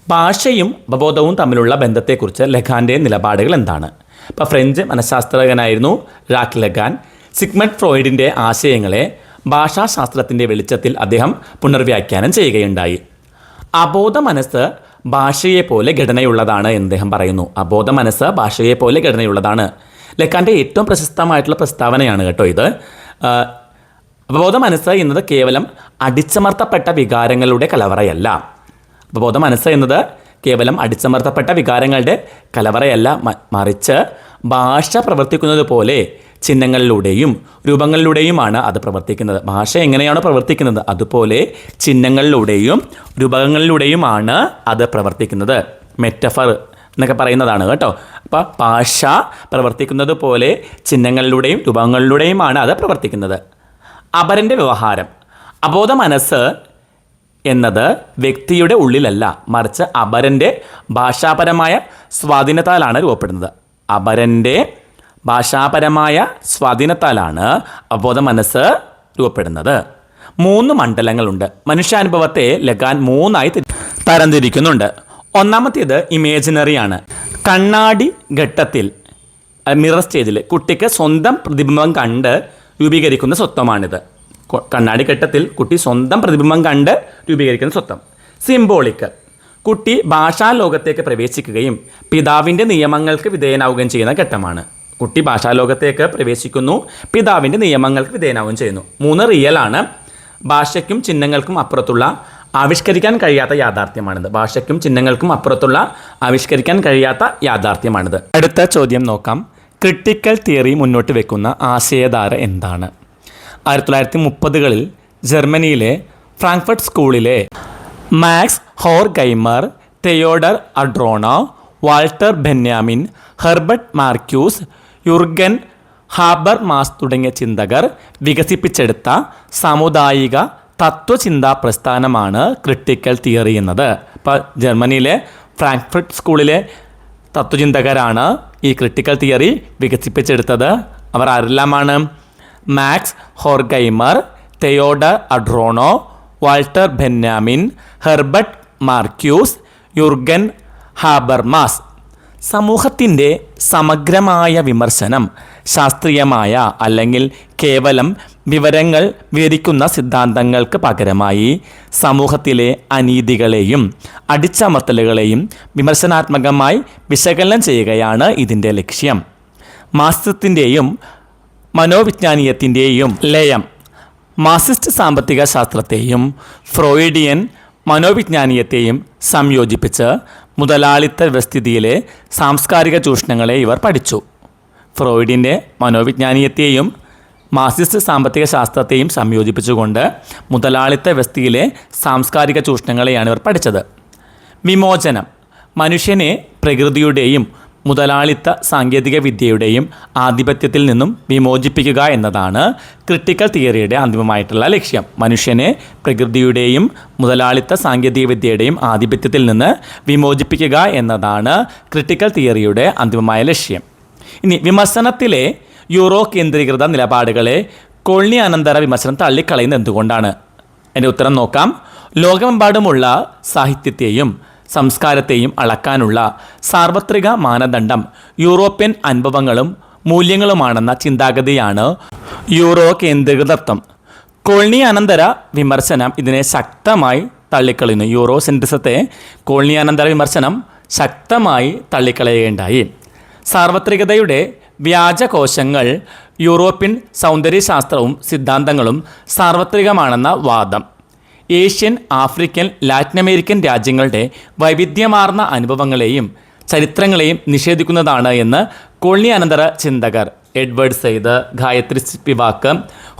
ഭാഷയും ഉപബോധവും തമ്മിലുള്ള ബന്ധത്തെക്കുറിച്ച് ലഗാൻ്റെ നിലപാടുകൾ എന്താണ്? ഇപ്പോൾ ഫ്രഞ്ച് മനഃശാസ്ത്രജ്ഞനായിരുന്നു ഴാക്ക് ലഗാൻ. സിഗ്മണ്ട് ഫ്രോയിഡിൻ്റെ ആശയങ്ങളെ ഭാഷാശാസ്ത്രത്തിൻ്റെ വെളിച്ചത്തിൽ അദ്ദേഹം പുനർവ്യാഖ്യാനം ചെയ്യുകയുണ്ടായി. അബോധ മനസ്സ് ഭാഷയെപ്പോലെ ഘടനയുള്ളതാണ് എന്ന് അദ്ദേഹം പറയുന്നു. അബോധ മനസ്സ് ഭാഷയെപ്പോലെ ഘടനയുള്ളതാണ്. ലഗാൻ്റെ ഏറ്റവും പ്രശസ്തമായിട്ടുള്ള പ്രസ്താവനയാണ് കേട്ടോ ഇത്. അബോധ മനസ്സ് എന്നത് കേവലം അടിച്ചമർത്തപ്പെട്ട വികാരങ്ങളുടെ കലവറയല്ല. അബോധ മനസ്സ് എന്നത് കേവലം അടിച്ചമർത്തപ്പെട്ട വികാരങ്ങളുടെ കലവറയല്ല, മറിച്ച് ഭാഷ പ്രവർത്തിക്കുന്നത് പോലെ ചിഹ്നങ്ങളിലൂടെയും രൂപങ്ങളിലൂടെയുമാണ് അത് പ്രവർത്തിക്കുന്നത്. ഭാഷ എങ്ങനെയാണോ പ്രവർത്തിക്കുന്നത് അതുപോലെ ചിഹ്നങ്ങളിലൂടെയും രൂപങ്ങളിലൂടെയുമാണ് അത് പ്രവർത്തിക്കുന്നത്. മെറ്റഫർ എന്നൊക്കെ പറയുന്നതാണ് കേട്ടോ. അപ്പോൾ ഭാഷ പ്രവർത്തിക്കുന്നത് പോലെ ചിഹ്നങ്ങളിലൂടെയും രൂപങ്ങളിലൂടെയുമാണ് അത് പ്രവർത്തിക്കുന്നത്. അപരൻ്റെ വ്യവഹാരം. അബോധ മനസ്സ് എന്നത് വ്യക്തിയുടെ ഉള്ളിലല്ല, മറിച്ച് അപരൻ്റെ ഭാഷാപരമായ സ്വാധീനത്താലാണ് രൂപപ്പെടുന്നത്. അപരൻ്റെ ഭാഷാപരമായ സ്വാധീനത്താലാണ് അബോധ മനസ്സ് രൂപപ്പെടുന്നത്. 3 മണ്ഡലങ്ങളുണ്ട്. മനുഷ്യാനുഭവത്തെ ലഗാൻ 3ആയി തരംതിരിക്കുന്നുണ്ട്. ഒന്നാമത്തേത് ഇമേജിനറിയാണ്. കണ്ണാടി ഘട്ടത്തിൽ, മിറർ സ്റ്റേജിൽ കുട്ടിക്ക് സ്വന്തം പ്രതിബിംബം കണ്ട് രൂപീകരിക്കുന്ന സ്വത്വമാണിത്. കണ്ണാടി ഘട്ടത്തിൽ കുട്ടി സ്വന്തം പ്രതിബിംബം കണ്ട് രൂപീകരിക്കുന്ന സ്വത്വം. സിംബോളിക്. കുട്ടി ഭാഷാലോകത്തേക്ക് പ്രവേശിക്കുകയും പിതാവിൻ്റെ നിയമങ്ങൾക്ക് വിധേയനാവുകയും ചെയ്യുന്ന ഘട്ടമാണ്. കുട്ടി ഭാഷാലോകത്തേക്ക് പ്രവേശിക്കുന്നു, പിതാവിൻ്റെ നിയമങ്ങൾക്ക് വിധേയനാവുകയും ചെയ്യുന്നു. 3 റിയലാണ്. ഭാഷയ്ക്കും ചിഹ്നങ്ങൾക്കും അപ്പുറത്തുള്ള ആവിഷ്കരിക്കാൻ കഴിയാത്ത യാഥാർത്ഥ്യമാണിത്. ഭാഷയ്ക്കും ചിഹ്നങ്ങൾക്കും അപ്പുറത്തുള്ള ആവിഷ്കരിക്കാൻ കഴിയാത്ത യാഥാർത്ഥ്യമാണിത്. അടുത്ത ചോദ്യം നോക്കാം. ക്രിട്ടിക്കൽ തിയറി മുന്നോട്ട് വെക്കുന്ന ആശയധാര എന്താണ്? 1930കളിൽ ജർമ്മനിയിലെ ഫ്രാങ്ക്ഫർട്ട് സ്കൂളിലെ Max Horkheimer, Theodor Adorno, Walter Benjamin, Herbert Marcuse, Jurgen Habermas തുടങ്ങിയ ചിന്തകർ വികസിപ്പിച്ചെടുത്ത സാമുദായിക തത്വചിന്താ പ്രസ്ഥാനമാണ് ക്രിട്ടിക്കൽ തിയറി എന്നത്. ഇപ്പോൾ ജർമ്മനിയിലെ ഫ്രാങ്ക്ഫർട്ട് സ്കൂളിലെ തത്വചിന്തകരാണ് ഈ ക്രിട്ടിക്കൽ തിയറി വികസിപ്പിച്ചെടുത്തത്. അവർ ആരെല്ലാമാണ്? Max Horkheimer, Theodor Adorno, Walter Benjamin, Herbert Marcuse, Jurgen Habermas. സമൂഹത്തിൻ്റെ സമഗ്രമായ വിമർശനം ശാസ്ത്രീയമായ അല്ലെങ്കിൽ കേവലം വിവരങ്ങൾ വിവരിക്കുന്ന സിദ്ധാന്തങ്ങൾക്ക് പകരമായി സമൂഹത്തിലെ അനീതികളെയും അടിച്ചമർത്തലുകളെയും വിമർശനാത്മകമായി വിശകലനം ചെയ്യുകയാണ് ഇതിൻ്റെ ലക്ഷ്യം. മാർക്സിസത്തിൻ്റെയും മനോവിജ്ഞാനീയത്തിൻ്റെയും ലയം മാർക്സിസ്റ്റ് സാമ്പത്തിക ശാസ്ത്രത്തെയും ഫ്രോയിഡിയൻ മനോവിജ്ഞാനീയത്തെയും സംയോജിപ്പിച്ച് മുതലാളിത്ത വ്യവസ്ഥിതിയിലെ സാംസ്കാരിക ചൂഷണങ്ങളെ ഇവർ പഠിച്ചു. ഫ്രോയിഡിൻ്റെ മനോവിജ്ഞാനീയത്തെയും മാർക്സിസ്റ്റ് സാമ്പത്തിക ശാസ്ത്രത്തെയും സംയോജിപ്പിച്ചുകൊണ്ട് മുതലാളിത്ത വ്യവസ്ഥയിലെ സാംസ്കാരിക ചൂഷണങ്ങളെയാണ് ഇവർ പഠിച്ചത്. വിമോചനം. മനുഷ്യനെ പ്രകൃതിയുടെയും മുതലാളിത്ത സാങ്കേതിക വിദ്യയുടെയും ആധിപത്യത്തിൽ നിന്നും വിമോചിപ്പിക്കുക എന്നതാണ് ക്രിട്ടിക്കൽ തിയറിയുടെ അന്തിമമായിട്ടുള്ള ലക്ഷ്യം. മനുഷ്യനെ പ്രകൃതിയുടെയും മുതലാളിത്ത സാങ്കേതിക വിദ്യയുടെയും ആധിപത്യത്തിൽ നിന്ന് വിമോചിപ്പിക്കുക എന്നതാണ് ക്രിട്ടിക്കൽ തിയറിയുടെ അന്തിമമായ ലക്ഷ്യം. ഇനി വിമർശനത്തിലെ യൂറോ കേന്ദ്രീകൃത നിലപാടുകളെ കോളനി അനന്തര വിമർശനം തള്ളിക്കളയുന്നത് എന്തുകൊണ്ടാണ്? അതിൻ്റെ ഉത്തരം നോക്കാം. ലോകമെമ്പാടുമുള്ള സാഹിത്യത്തെയും സംസ്കാരത്തെയും അളക്കാനുള്ള സാർവത്രിക മാനദണ്ഡം യൂറോപ്യൻ അനുഭവങ്ങളും മൂല്യങ്ങളുമാണെന്ന ചിന്താഗതിയാണ് യൂറോ കേന്ദ്രീകൃതത്വം. കോളനി അനന്തര വിമർശനം ഇതിനെ ശക്തമായി തള്ളിക്കളയുന്നു. യൂറോ സെൻട്രിസത്തെ കോളനി അനന്തര വിമർശനം ശക്തമായി തള്ളിക്കളയുകയുണ്ടായി. സാർവത്രികതയുടെ വ്യാജകോശങ്ങൾ യൂറോപ്യൻ സൗന്ദര്യശാസ്ത്രവും സിദ്ധാന്തങ്ങളും സാർവത്രികമാണെന്ന വാദം ഏഷ്യൻ, ആഫ്രിക്കൻ, ലാറ്റിൻ അമേരിക്കൻ രാജ്യങ്ങളുടെ വൈവിധ്യമാർന്ന അനുഭവങ്ങളെയും ചരിത്രങ്ങളെയും നിഷേധിക്കുന്നതാണ് എന്ന് കോളനി അനന്തര ചിന്തകർ എഡ്വേർഡ് സെയ്ദ്, ഗായത്രി സ്പിവാക്ക്,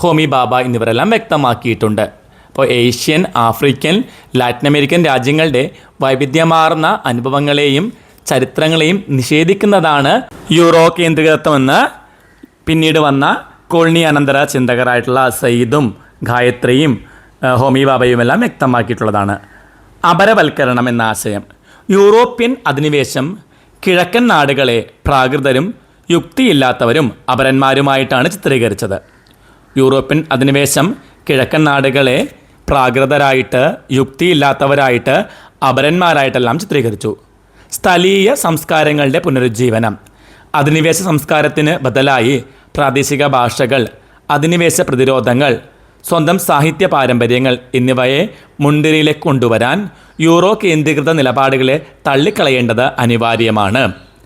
ഹോമി ബാബ എന്നിവരെല്ലാം വ്യക്തമാക്കിയിട്ടുണ്ട്. അപ്പോൾ ഏഷ്യൻ, ആഫ്രിക്കൻ, ലാറ്റിൻ അമേരിക്കൻ രാജ്യങ്ങളുടെ വൈവിധ്യമാർന്ന അനുഭവങ്ങളെയും ചരിത്രങ്ങളെയും നിഷേധിക്കുന്നതാണ് യൂറോ കേന്ദ്രീകൃതത്വമെന്ന് പിന്നീട് വന്ന കോളനി അനന്തര ചിന്തകരായിട്ടുള്ള സയ്യിദും ഗായത്രിയും ഹോമി ബാബയുമെല്ലാം വ്യക്തമാക്കിയിട്ടുള്ളതാണ്. അപരവൽക്കരണം എന്ന ആശയം. യൂറോപ്യൻ അധിനിവേശം കിഴക്കൻ നാടുകളെ പ്രാകൃതരും യുക്തിയില്ലാത്തവരും അപരന്മാരുമായിട്ടാണ് ചിത്രീകരിച്ചത്. യൂറോപ്യൻ അധിനിവേശം കിഴക്കൻ നാടുകളെ പ്രാകൃതരായിട്ട് യുക്തിയില്ലാത്തവരായിട്ട് അപരന്മാരായിട്ടെല്ലാം ചിത്രീകരിച്ചു. സ്ഥലീയ സംസ്കാരങ്ങളുടെ പുനരുജ്ജീവനം, അധിനിവേശ സംസ്കാരത്തിന് ബദലായി പ്രാദേശിക ഭാഷകൾ, അധിനിവേശ പ്രതിരോധങ്ങൾ, സ്വന്തം സാഹിത്യ പാരമ്പര്യങ്ങൾ എന്നിവയെ മുൻനിരയിലേക്ക് കൊണ്ടുവരാൻ യൂറോ കേന്ദ്രീകൃത നിലപാടുകളെ തള്ളിക്കളയേണ്ടത് അനിവാര്യമാണ്.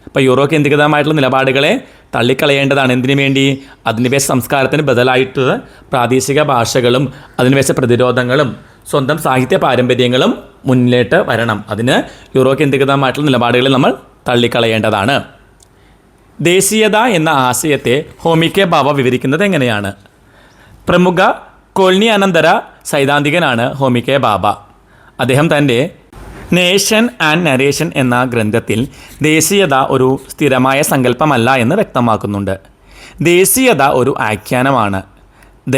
അപ്പോൾ യൂറോ കേന്ദ്രീകൃതമായിട്ടുള്ള നിലപാടുകളെ തള്ളിക്കളയേണ്ടതാണ്. എന്തിനു വേണ്ടി? അധിനിവേശ സംസ്കാരത്തിന് ബദലായിട്ട് പ്രാദേശിക ഭാഷകളും അധിനിവേശ പ്രതിരോധങ്ങളും സ്വന്തം സാഹിത്യ പാരമ്പര്യങ്ങളും മുന്നിലേക്ക് വരണം. അതിന് യൂറോ കേന്ദ്രീകൃതമായിട്ടുള്ള നിലപാടുകളെ നമ്മൾ തള്ളിക്കളയേണ്ടതാണ്. ദേശീയത എന്ന ആശയത്തെ ഹോമിക്കെ ഭാവ വിവരിക്കുന്നത് എങ്ങനെയാണ്? പ്രമുഖ കോളനിയാനന്തര സൈദ്ധാന്തികനാണ് ഹോമിക്കെ ഭാഭ. അദ്ദേഹം തൻ്റെ നേഷൻ ആൻഡ് നരേഷൻ എന്ന ഗ്രന്ഥത്തിൽ ദേശീയത ഒരു സ്ഥിരമായ സങ്കല്പമല്ല എന്ന് വ്യക്തമാക്കുന്നുണ്ട്. ദേശീയത ഒരു ആഖ്യാനമാണ്.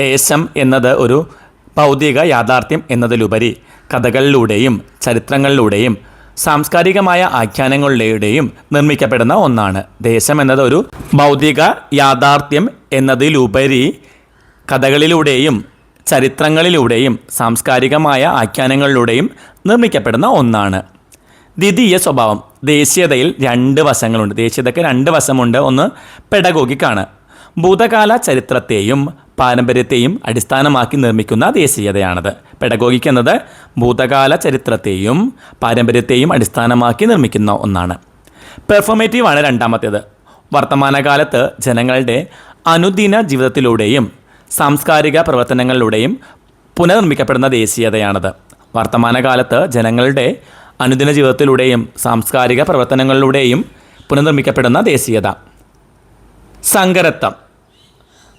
ദേശം എന്നത് ഒരു ഭൗതിക യാഥാർത്ഥ്യം എന്നതിലുപരി കഥകളിലൂടെയും ചരിത്രങ്ങളിലൂടെയും സാംസ്കാരികമായ ആഖ്യാനങ്ങളിലൂടെയും നിർമ്മിക്കപ്പെടുന്ന ഒന്നാണ്. ദേശം എന്നത് ഒരു ഭൗതിക യാഥാർത്ഥ്യം എന്നതിലുപരി കഥകളിലൂടെയും ചരിത്രങ്ങളിലൂടെയും സാംസ്കാരികമായ ആഖ്യാനങ്ങളിലൂടെയും നിർമ്മിക്കപ്പെടുന്ന ഒന്നാണ്. ദ്വിതീയ സ്വഭാവം. ദേശീയതയിൽ രണ്ട് വശങ്ങളുണ്ട്. ദേശീയതയ്ക്ക് രണ്ട് വശമുണ്ട്. ഒന്ന് പെഡഗോഗിക്കാണ്. ഭൂതകാല ചരിത്രത്തെയും പാരമ്പര്യത്തെയും അടിസ്ഥാനമാക്കി നിർമ്മിക്കുന്ന ദേശീയതയാണത്. പെഡഗോഗിക് എന്നത് ഭൂതകാല ചരിത്രത്തെയും പാരമ്പര്യത്തെയും അടിസ്ഥാനമാക്കി നിർമ്മിക്കുന്ന ഒന്നാണ്. പെർഫോമേറ്റീവാണ് രണ്ടാമത്തേത്. വർത്തമാനകാലത്ത് ജനങ്ങളുടെ അനുദിന ജീവിതത്തിലൂടെയും സാംസ്കാരിക പ്രവർത്തനങ്ങളിലൂടെയും പുനർനിർമ്മിക്കപ്പെടുന്ന ദേശീയതയാണത്. വർത്തമാനകാലത്ത് ജനങ്ങളുടെ അനുദിന ജീവിതത്തിലൂടെയും സാംസ്കാരിക പ്രവർത്തനങ്ങളിലൂടെയും പുനർനിർമ്മിക്കപ്പെടുന്ന ദേശീയത. സങ്കരത്വം,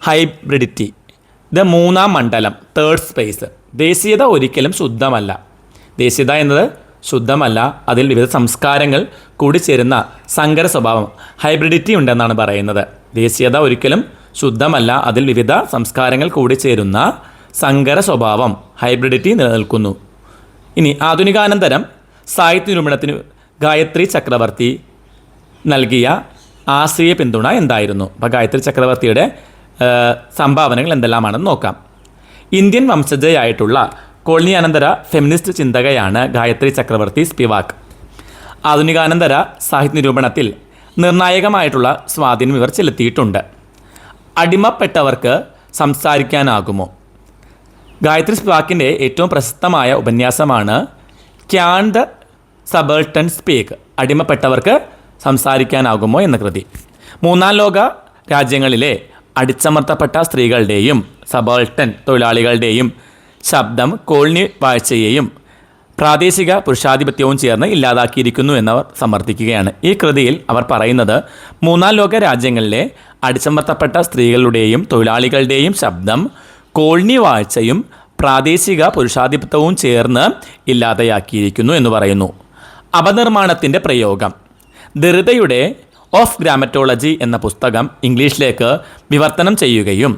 ഹൈബ്രിഡിറ്റി, ഇത് മൂന്നാം മണ്ഡലം, തേർഡ് സ്പേസ്. ദേശീയത ഒരിക്കലും ശുദ്ധമല്ല. ദേശീയത എന്നത് ശുദ്ധമല്ല. അതിൽ വിവിധ സംസ്കാരങ്ങൾ കൂടിച്ചേരുന്ന സങ്കര സ്വഭാവം, ഹൈബ്രിഡിറ്റി ഉണ്ടെന്നാണ് പറയുന്നത്. ദേശീയത ഒരിക്കലും ശുദ്ധമല്ല. അതിൽ വിവിധ സംസ്കാരങ്ങൾ കൂടിച്ചേരുന്ന സങ്കര സ്വഭാവം, ഹൈബ്രിഡിറ്റി നിലനിൽക്കുന്നു. ഇനി ആധുനികാനന്തരം സാഹിത്യ നിരൂപണത്തിന് ഗായത്രി ചക്രവർത്തി നൽകിയ ആശയ പിന്തുണ എന്തായിരുന്നു? അപ്പോൾ ഗായത്രി ചക്രവർത്തിയുടെ സംഭാവനകൾ എന്തെല്ലാമാണെന്ന് നോക്കാം. Indian വംശജയായിട്ടുള്ള കോളനിയാനന്തര feminist ചിന്തകയാണ് Gayatri Chakravorty Spivak. ആധുനികാനന്തര സാഹിത്യ നിരൂപണത്തിൽ നിർണായകമായിട്ടുള്ള സ്വാധീനം ഇവർ ചെലുത്തിയിട്ടുണ്ട്. അടിമപ്പെട്ടവർക്ക് സംസാരിക്കാനാകുമോ? ഗായത്രി സ്പിവാക്കിൻ്റെ ഏറ്റവും പ്രശസ്തമായ ഉപന്യാസമാണ് ക്യാൻ ദ സബൾട്ടൺ സ്പീക്ക്, അടിമപ്പെട്ടവർക്ക് സംസാരിക്കാനാകുമോ എന്ന കൃതി. മൂന്നാം ലോക രാജ്യങ്ങളിലെ അടിച്ചമർത്തപ്പെട്ട സ്ത്രീകളുടെയും സബൾട്ടൺ തൊഴിലാളികളുടെയും ശബ്ദം കോളനി വാഴ്ചയെയും പ്രാദേശിക പുരുഷാധിപത്യവും ചേർന്ന് ഇല്ലാതാക്കിയിരിക്കുന്നു എന്നവർ സമർത്ഥിക്കുകയാണ്. ഈ കൃതിയിൽ അവർ പറയുന്നത് മൂന്നാം ലോക രാജ്യങ്ങളിലെ അടിച്ചമർത്തപ്പെട്ട സ്ത്രീകളുടെയും തൊഴിലാളികളുടെയും ശബ്ദം കോളനി വാഴ്ചയും പ്രാദേശിക പുരുഷാധിപത്യവും ചേർന്ന് ഇല്ലാതെയാക്കിയിരിക്കുന്നു എന്ന് പറയുന്നു. അപനിർമ്മാണത്തിൻ്റെ പ്രയോഗം. ദെറിഡയുടെ ഓഫ് ഗ്രാമറ്റോളജി എന്ന പുസ്തകം ഇംഗ്ലീഷിലേക്ക് വിവർത്തനം ചെയ്യുകയും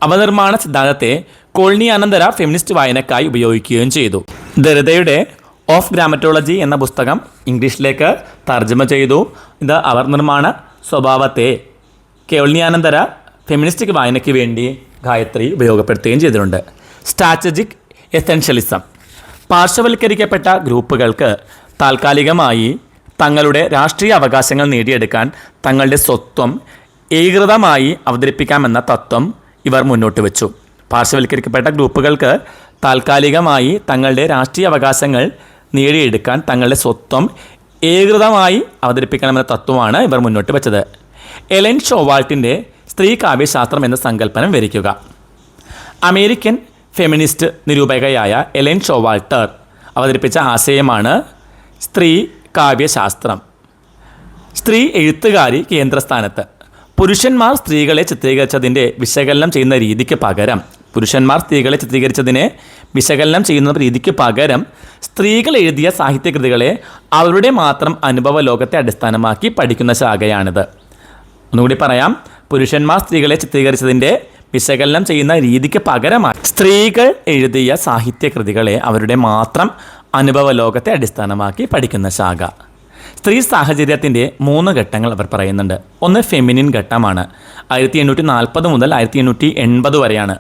അപനിർമ്മാണ സിദ്ധാന്തത്തെ കോളനിയാനന്തര ഫെമിനിസ്റ്റ് വായനക്കായി ഉപയോഗിക്കുകയും ചെയ്തു. ദെറിഡയുടെ ഓഫ് ഗ്രാമറ്റോളജി എന്ന പുസ്തകം ഇംഗ്ലീഷിലേക്ക് തർജ്ജമ ചെയ്തു. ഇത് അപനിർമ്മാണ സ്വഭാവത്തെ കോളനിയാനന്തര ഫെമിനിസ്റ്റിക് വായനയ്ക്ക് വേണ്ടി ഗായത്രി ഉപയോഗപ്പെടുത്തുകയും ചെയ്തിട്ടുണ്ട്. Strategic essentialism. പാർശ്വവൽക്കരിക്കപ്പെട്ട ഗ്രൂപ്പുകൾക്ക് താൽക്കാലികമായി തങ്ങളുടെ രാഷ്ട്രീയ അവകാശങ്ങൾ നേടിയെടുക്കാൻ തങ്ങളുടെ സ്വത്വം ഏകീകൃതമായി അവതരിപ്പിക്കാമെന്ന തത്വം ഇവർ മുന്നോട്ട് വെച്ചു. പാർശ്വവൽക്കരിക്കപ്പെട്ട ഗ്രൂപ്പുകൾക്ക് താൽക്കാലികമായി തങ്ങളുടെ രാഷ്ട്രീയ അവകാശങ്ങൾ നേടിയെടുക്കാൻ തങ്ങളുടെ സ്വത്വം ഏകീകൃതമായി അവതരിപ്പിക്കണമെന്ന തത്വമാണ് ഇവർ മുന്നോട്ട് വെച്ചത്. എലൻ ഷോവാൾട്ടിൻ്റെ സ്ത്രീ കാവ്യശാസ്ത്രം എന്ന സങ്കല്പനം വിവരിക്കുക. അമേരിക്കൻ ഫെമിനിസ്റ്റ് നിരൂപകയായ എലൻ ഷോവാൾട്ടർ അവതരിപ്പിച്ച ആശയമാണ് സ്ത്രീ കാവ്യശാസ്ത്രം. സ്ത്രീ എഴുത്തുകാരി കേന്ദ്രസ്ഥാനത്ത്. പുരുഷന്മാർ സ്ത്രീകളെ ചിത്രീകരിച്ചതിൻ്റെ വിശകലനം ചെയ്യുന്ന രീതിക്ക് പകരം സ്ത്രീകൾ എഴുതിയ സാഹിത്യകൃതികളെ അവരുടെ മാത്രം അനുഭവ ലോകത്തെ അടിസ്ഥാനമാക്കി പഠിക്കുന്ന ശാഖയാണിത്. ഒന്നുകൂടി പറയാം. പുരുഷന്മാർ സ്ത്രീകളെ ചിത്രീകരിച്ചതിൻ്റെ വിശകലനം ചെയ്യുന്ന രീതിക്ക് പകരമായി സ്ത്രീകൾ എഴുതിയ സാഹിത്യകൃതികളെ അവരുടെ മാത്രം അനുഭവ ലോകത്തെ അടിസ്ഥാനമാക്കി പഠിക്കുന്ന ശാഖ. സ്ത്രീ സാഹചര്യത്തിൻ്റെ 3 ഘട്ടങ്ങൾ അവർ പറയുന്നുണ്ട്. ഒന്ന് ഫെമിനിൻ ഘട്ടമാണ്. 1840 മുതൽ 1880 വരെയാണ്.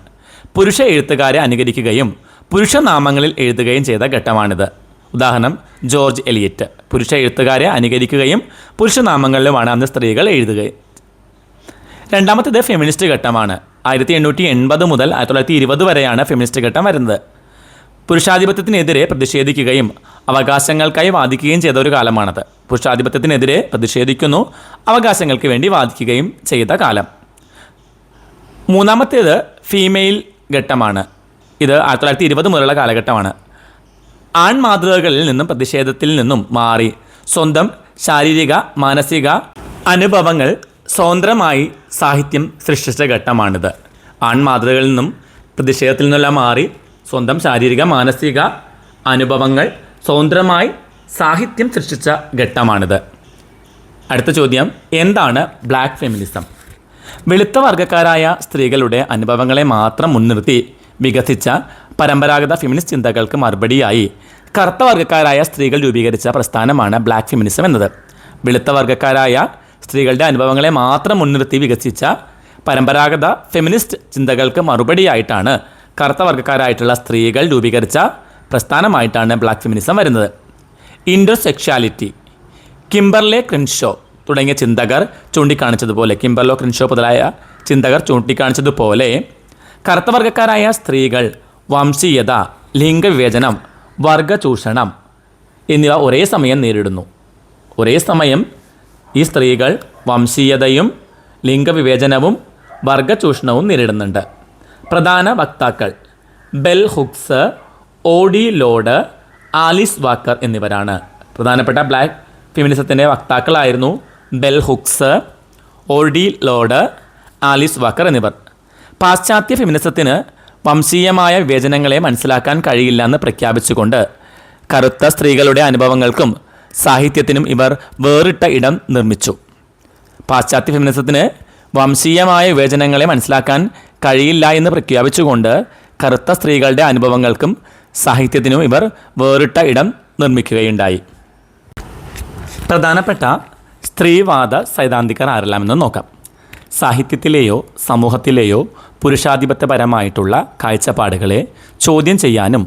പുരുഷ എഴുത്തുകാരെ അനുകരിക്കുകയും പുരുഷ നാമങ്ങളിൽ എഴുതുകയും ചെയ്ത ഘട്ടമാണിത്. ഉദാഹരണം ജോർജ് എലിയറ്റ്. പുരുഷ എഴുത്തുകാരെ അനുകരിക്കുകയും പുരുഷനാമങ്ങളിലുമാണ് അന്ന് സ്ത്രീകൾ എഴുതുക. രണ്ടാമത്തേത് ഫെമിനിസ്റ്റ് ഘട്ടമാണ്. 1880 മുതൽ 1920 വരെയാണ് ഫെമിനിസ്റ്റ് ഘട്ടം വരുന്നത്. പുരുഷാധിപത്യത്തിനെതിരെ പ്രതിഷേധിക്കുകയും അവകാശങ്ങൾക്കായി വാദിക്കുകയും ചെയ്ത ഒരു കാലമാണത്. പുരുഷാധിപത്യത്തിനെതിരെ പ്രതിഷേധിക്കുന്നു, അവകാശങ്ങൾക്ക് വേണ്ടി വാദിക്കുകയും ചെയ്ത കാലം. മൂന്നാമത്തേത് ഫീമെയിൽ ഘട്ടമാണ്. ഇത് 1920 മുതലുള്ള കാലഘട്ടമാണ്. ആൺമാതൃകകളിൽ നിന്നും പ്രതിഷേധത്തിൽ നിന്നും മാറി സ്വന്തം ശാരീരിക മാനസിക അനുഭവങ്ങൾ സ്വതന്ത്രമായി സാഹിത്യം സൃഷ്ടിച്ച ഘട്ടമാണിത്. ആൺമാതൃകകളിൽ നിന്നും പ്രതിഷേധത്തിൽ നിന്നെല്ലാം മാറി സ്വന്തം ശാരീരിക മാനസിക അനുഭവങ്ങൾ സ്വതന്ത്രമായി സാഹിത്യം സൃഷ്ടിച്ച ഘട്ടമാണിത്. അടുത്ത ചോദ്യം, എന്താണ് ബ്ലാക്ക് ഫെമിനിസം? വെളുത്ത വർഗ്ഗക്കാരായ സ്ത്രീകളുടെ അനുഭവങ്ങളെ മാത്രം മുൻനിർത്തി വികസിച്ച പരമ്പരാഗത ഫെമിനിസ്റ്റ് ചിന്തകൾക്ക് മറുപടിയായി കറുത്ത വർഗ്ഗക്കാരായ സ്ത്രീകൾ രൂപീകരിച്ച പ്രസ്ഥാനമാണ് ബ്ലാക്ക് ഫെമിനിസം എന്നത്. വെളുത്ത വർഗ്ഗക്കാരായ സ്ത്രീകളുടെ അനുഭവങ്ങളെ മാത്രം മുൻനിർത്തി വികസിച്ച പരമ്പരാഗത ഫെമിനിസ്റ്റ് ചിന്തകൾക്ക് മറുപടിയായിട്ടാണ് കറുത്ത വർഗ്ഗക്കാരായിട്ടുള്ള സ്ത്രീകൾ രൂപീകരിച്ച പ്രസ്ഥാനമായിട്ടാണ് ബ്ലാക്ക് ഫെമിനിസം വരുന്നത്. ഇൻഡോസെക്ഷാലിറ്റി, കിംബർലെ ക്രിൻഷോ തുടങ്ങിയ ചിന്തകർ ചൂണ്ടിക്കാണിച്ചതുപോലെ, കിംബർലോ ക്രിൻഷോ മുതലായ ചിന്തകർ ചൂണ്ടിക്കാണിച്ചതുപോലെ കറുത്ത വർഗ്ഗക്കാരായ സ്ത്രീകൾ വംശീയത, ലിംഗവിവേചനം, വർഗചൂഷണം എന്നിവ ഒരേ സമയം നേരിടുന്നു. ഒരേ സമയം ഈ സ്ത്രീകൾ വംശീയതയും ലിംഗവിവേചനവും വർഗചൂഷണവും നേരിടുന്നുണ്ട്. പ്രധാന വക്താക്കൾ bell hooks, Audre Lorde, Alice Walker എന്നിവരാണ്. പ്രധാനപ്പെട്ട ബ്ലാക്ക് ഫെമിനിസത്തിൻ്റെ വക്താക്കളായിരുന്നു bell hooks, Audre Lorde, Alice Walker എന്നിവർ. പാശ്ചാത്യ ഫെമിനിസത്തിന് വംശീയമായ വിവേചനങ്ങളെ മനസ്സിലാക്കാൻ കഴിയില്ല എന്ന് പ്രഖ്യാപിച്ചുകൊണ്ട് കറുത്ത സ്ത്രീകളുടെ അനുഭവങ്ങൾക്കും സാഹിത്യത്തിനും ഇവർ വേറിട്ട ഇടം നിർമ്മിച്ചു. പാശ്ചാത്യ ഫെമിനിസത്തിന് വംശീയമായ വിവേചനങ്ങളെ മനസ്സിലാക്കാൻ കഴിയില്ല എന്ന് പ്രഖ്യാപിച്ചുകൊണ്ട് കറുത്ത സ്ത്രീകളുടെ അനുഭവങ്ങൾക്കും സാഹിത്യത്തിനും ഇവർ വേറിട്ട ഇടം നിർമ്മിക്കുകയുണ്ടായി. പ്രധാനപ്പെട്ട സ്ത്രീവാദ സൈദ്ധാന്തികർ ആരെല്ലാമെന്ന് നോക്കാം. സാഹിത്യത്തിലെയോ സമൂഹത്തിലെയോ പുരുഷാധിപത്യപരമായിട്ടുള്ള കാഴ്ചപ്പാടുകളെ ചോദ്യം ചെയ്യാനും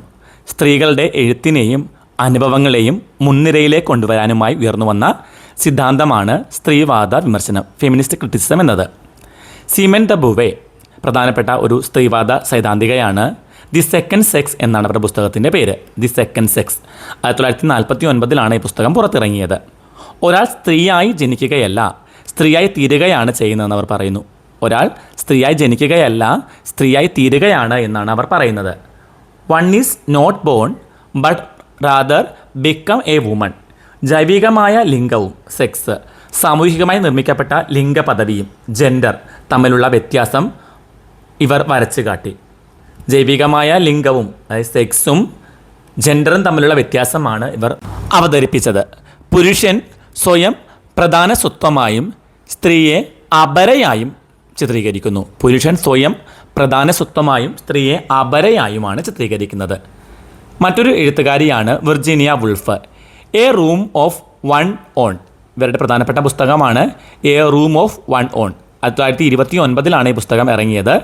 സ്ത്രീകളുടെ എഴുത്തിനെയും അനുഭവങ്ങളെയും മുൻനിരയിലേക്ക് കൊണ്ടുവരാനുമായി ഉയർന്നു വന്ന സിദ്ധാന്തമാണ് സ്ത്രീവാദ വിമർശനം, ഫെമിനിസ്റ്റ് ക്രിറ്റിസിസം എന്നത്. സിമൻ ദ ബുവേ പ്രധാനപ്പെട്ട ഒരു സ്ത്രീവാദ സൈദ്ധാന്തികയാണ്. ദി സെക്കൻഡ് സെക്സ് എന്നാണ് അവരുടെ പുസ്തകത്തിൻ്റെ പേര്. ദി സെക്കൻഡ് സെക്സ് 1949 ഈ പുസ്തകം പുറത്തിറങ്ങിയത്. ഒരാൾ സ്ത്രീയായി ജനിക്കുകയല്ല, സ്ത്രീയായി തീരുകയാണ് ചെയ്യുന്നതെന്ന് അവർ പറയുന്നു. ഒരാൾ സ്ത്രീയായി ജനിക്കുകയല്ല, സ്ത്രീയായി തീരുകയാണ് എന്നാണ് അവർ പറയുന്നത്. One is not born but rather become a woman. ജൈവികമായ ലിംഗവും സെക്സ്, സാമൂഹികമായി നിർമ്മിക്കപ്പെട്ട ലിംഗപദവിയും ജെൻഡർ തമ്മിലുള്ള വ്യത്യാസം ഇവർ വരച്ചു കാട്ടി. ജൈവികമായ ലിംഗവും അതായത് സെക്സും ജെൻഡറും തമ്മിലുള്ള വ്യത്യാസമാണ് ഇവർ അവതരിപ്പിച്ചത്. പുരുഷൻ സ്വയം പ്രധാന സ്വത്വമായും സ്ത്രീയെ അപരയായും ചിത്രീകരിക്കുന്നു. പുരുഷൻ സ്വയം പ്രധാന സ്വത്വമായും സ്ത്രീയെ അപരയായുമാണ് ചിത്രീകരിക്കുന്നത്. മറ്റൊരു എഴുത്തുകാരിയാണ് Virginia Woolf. A room of one own ഇവരുടെ പ്രധാനപ്പെട്ട പുസ്തകമാണ് a room of one own. 1929 ഈ പുസ്തകം ഇറങ്ങിയത്.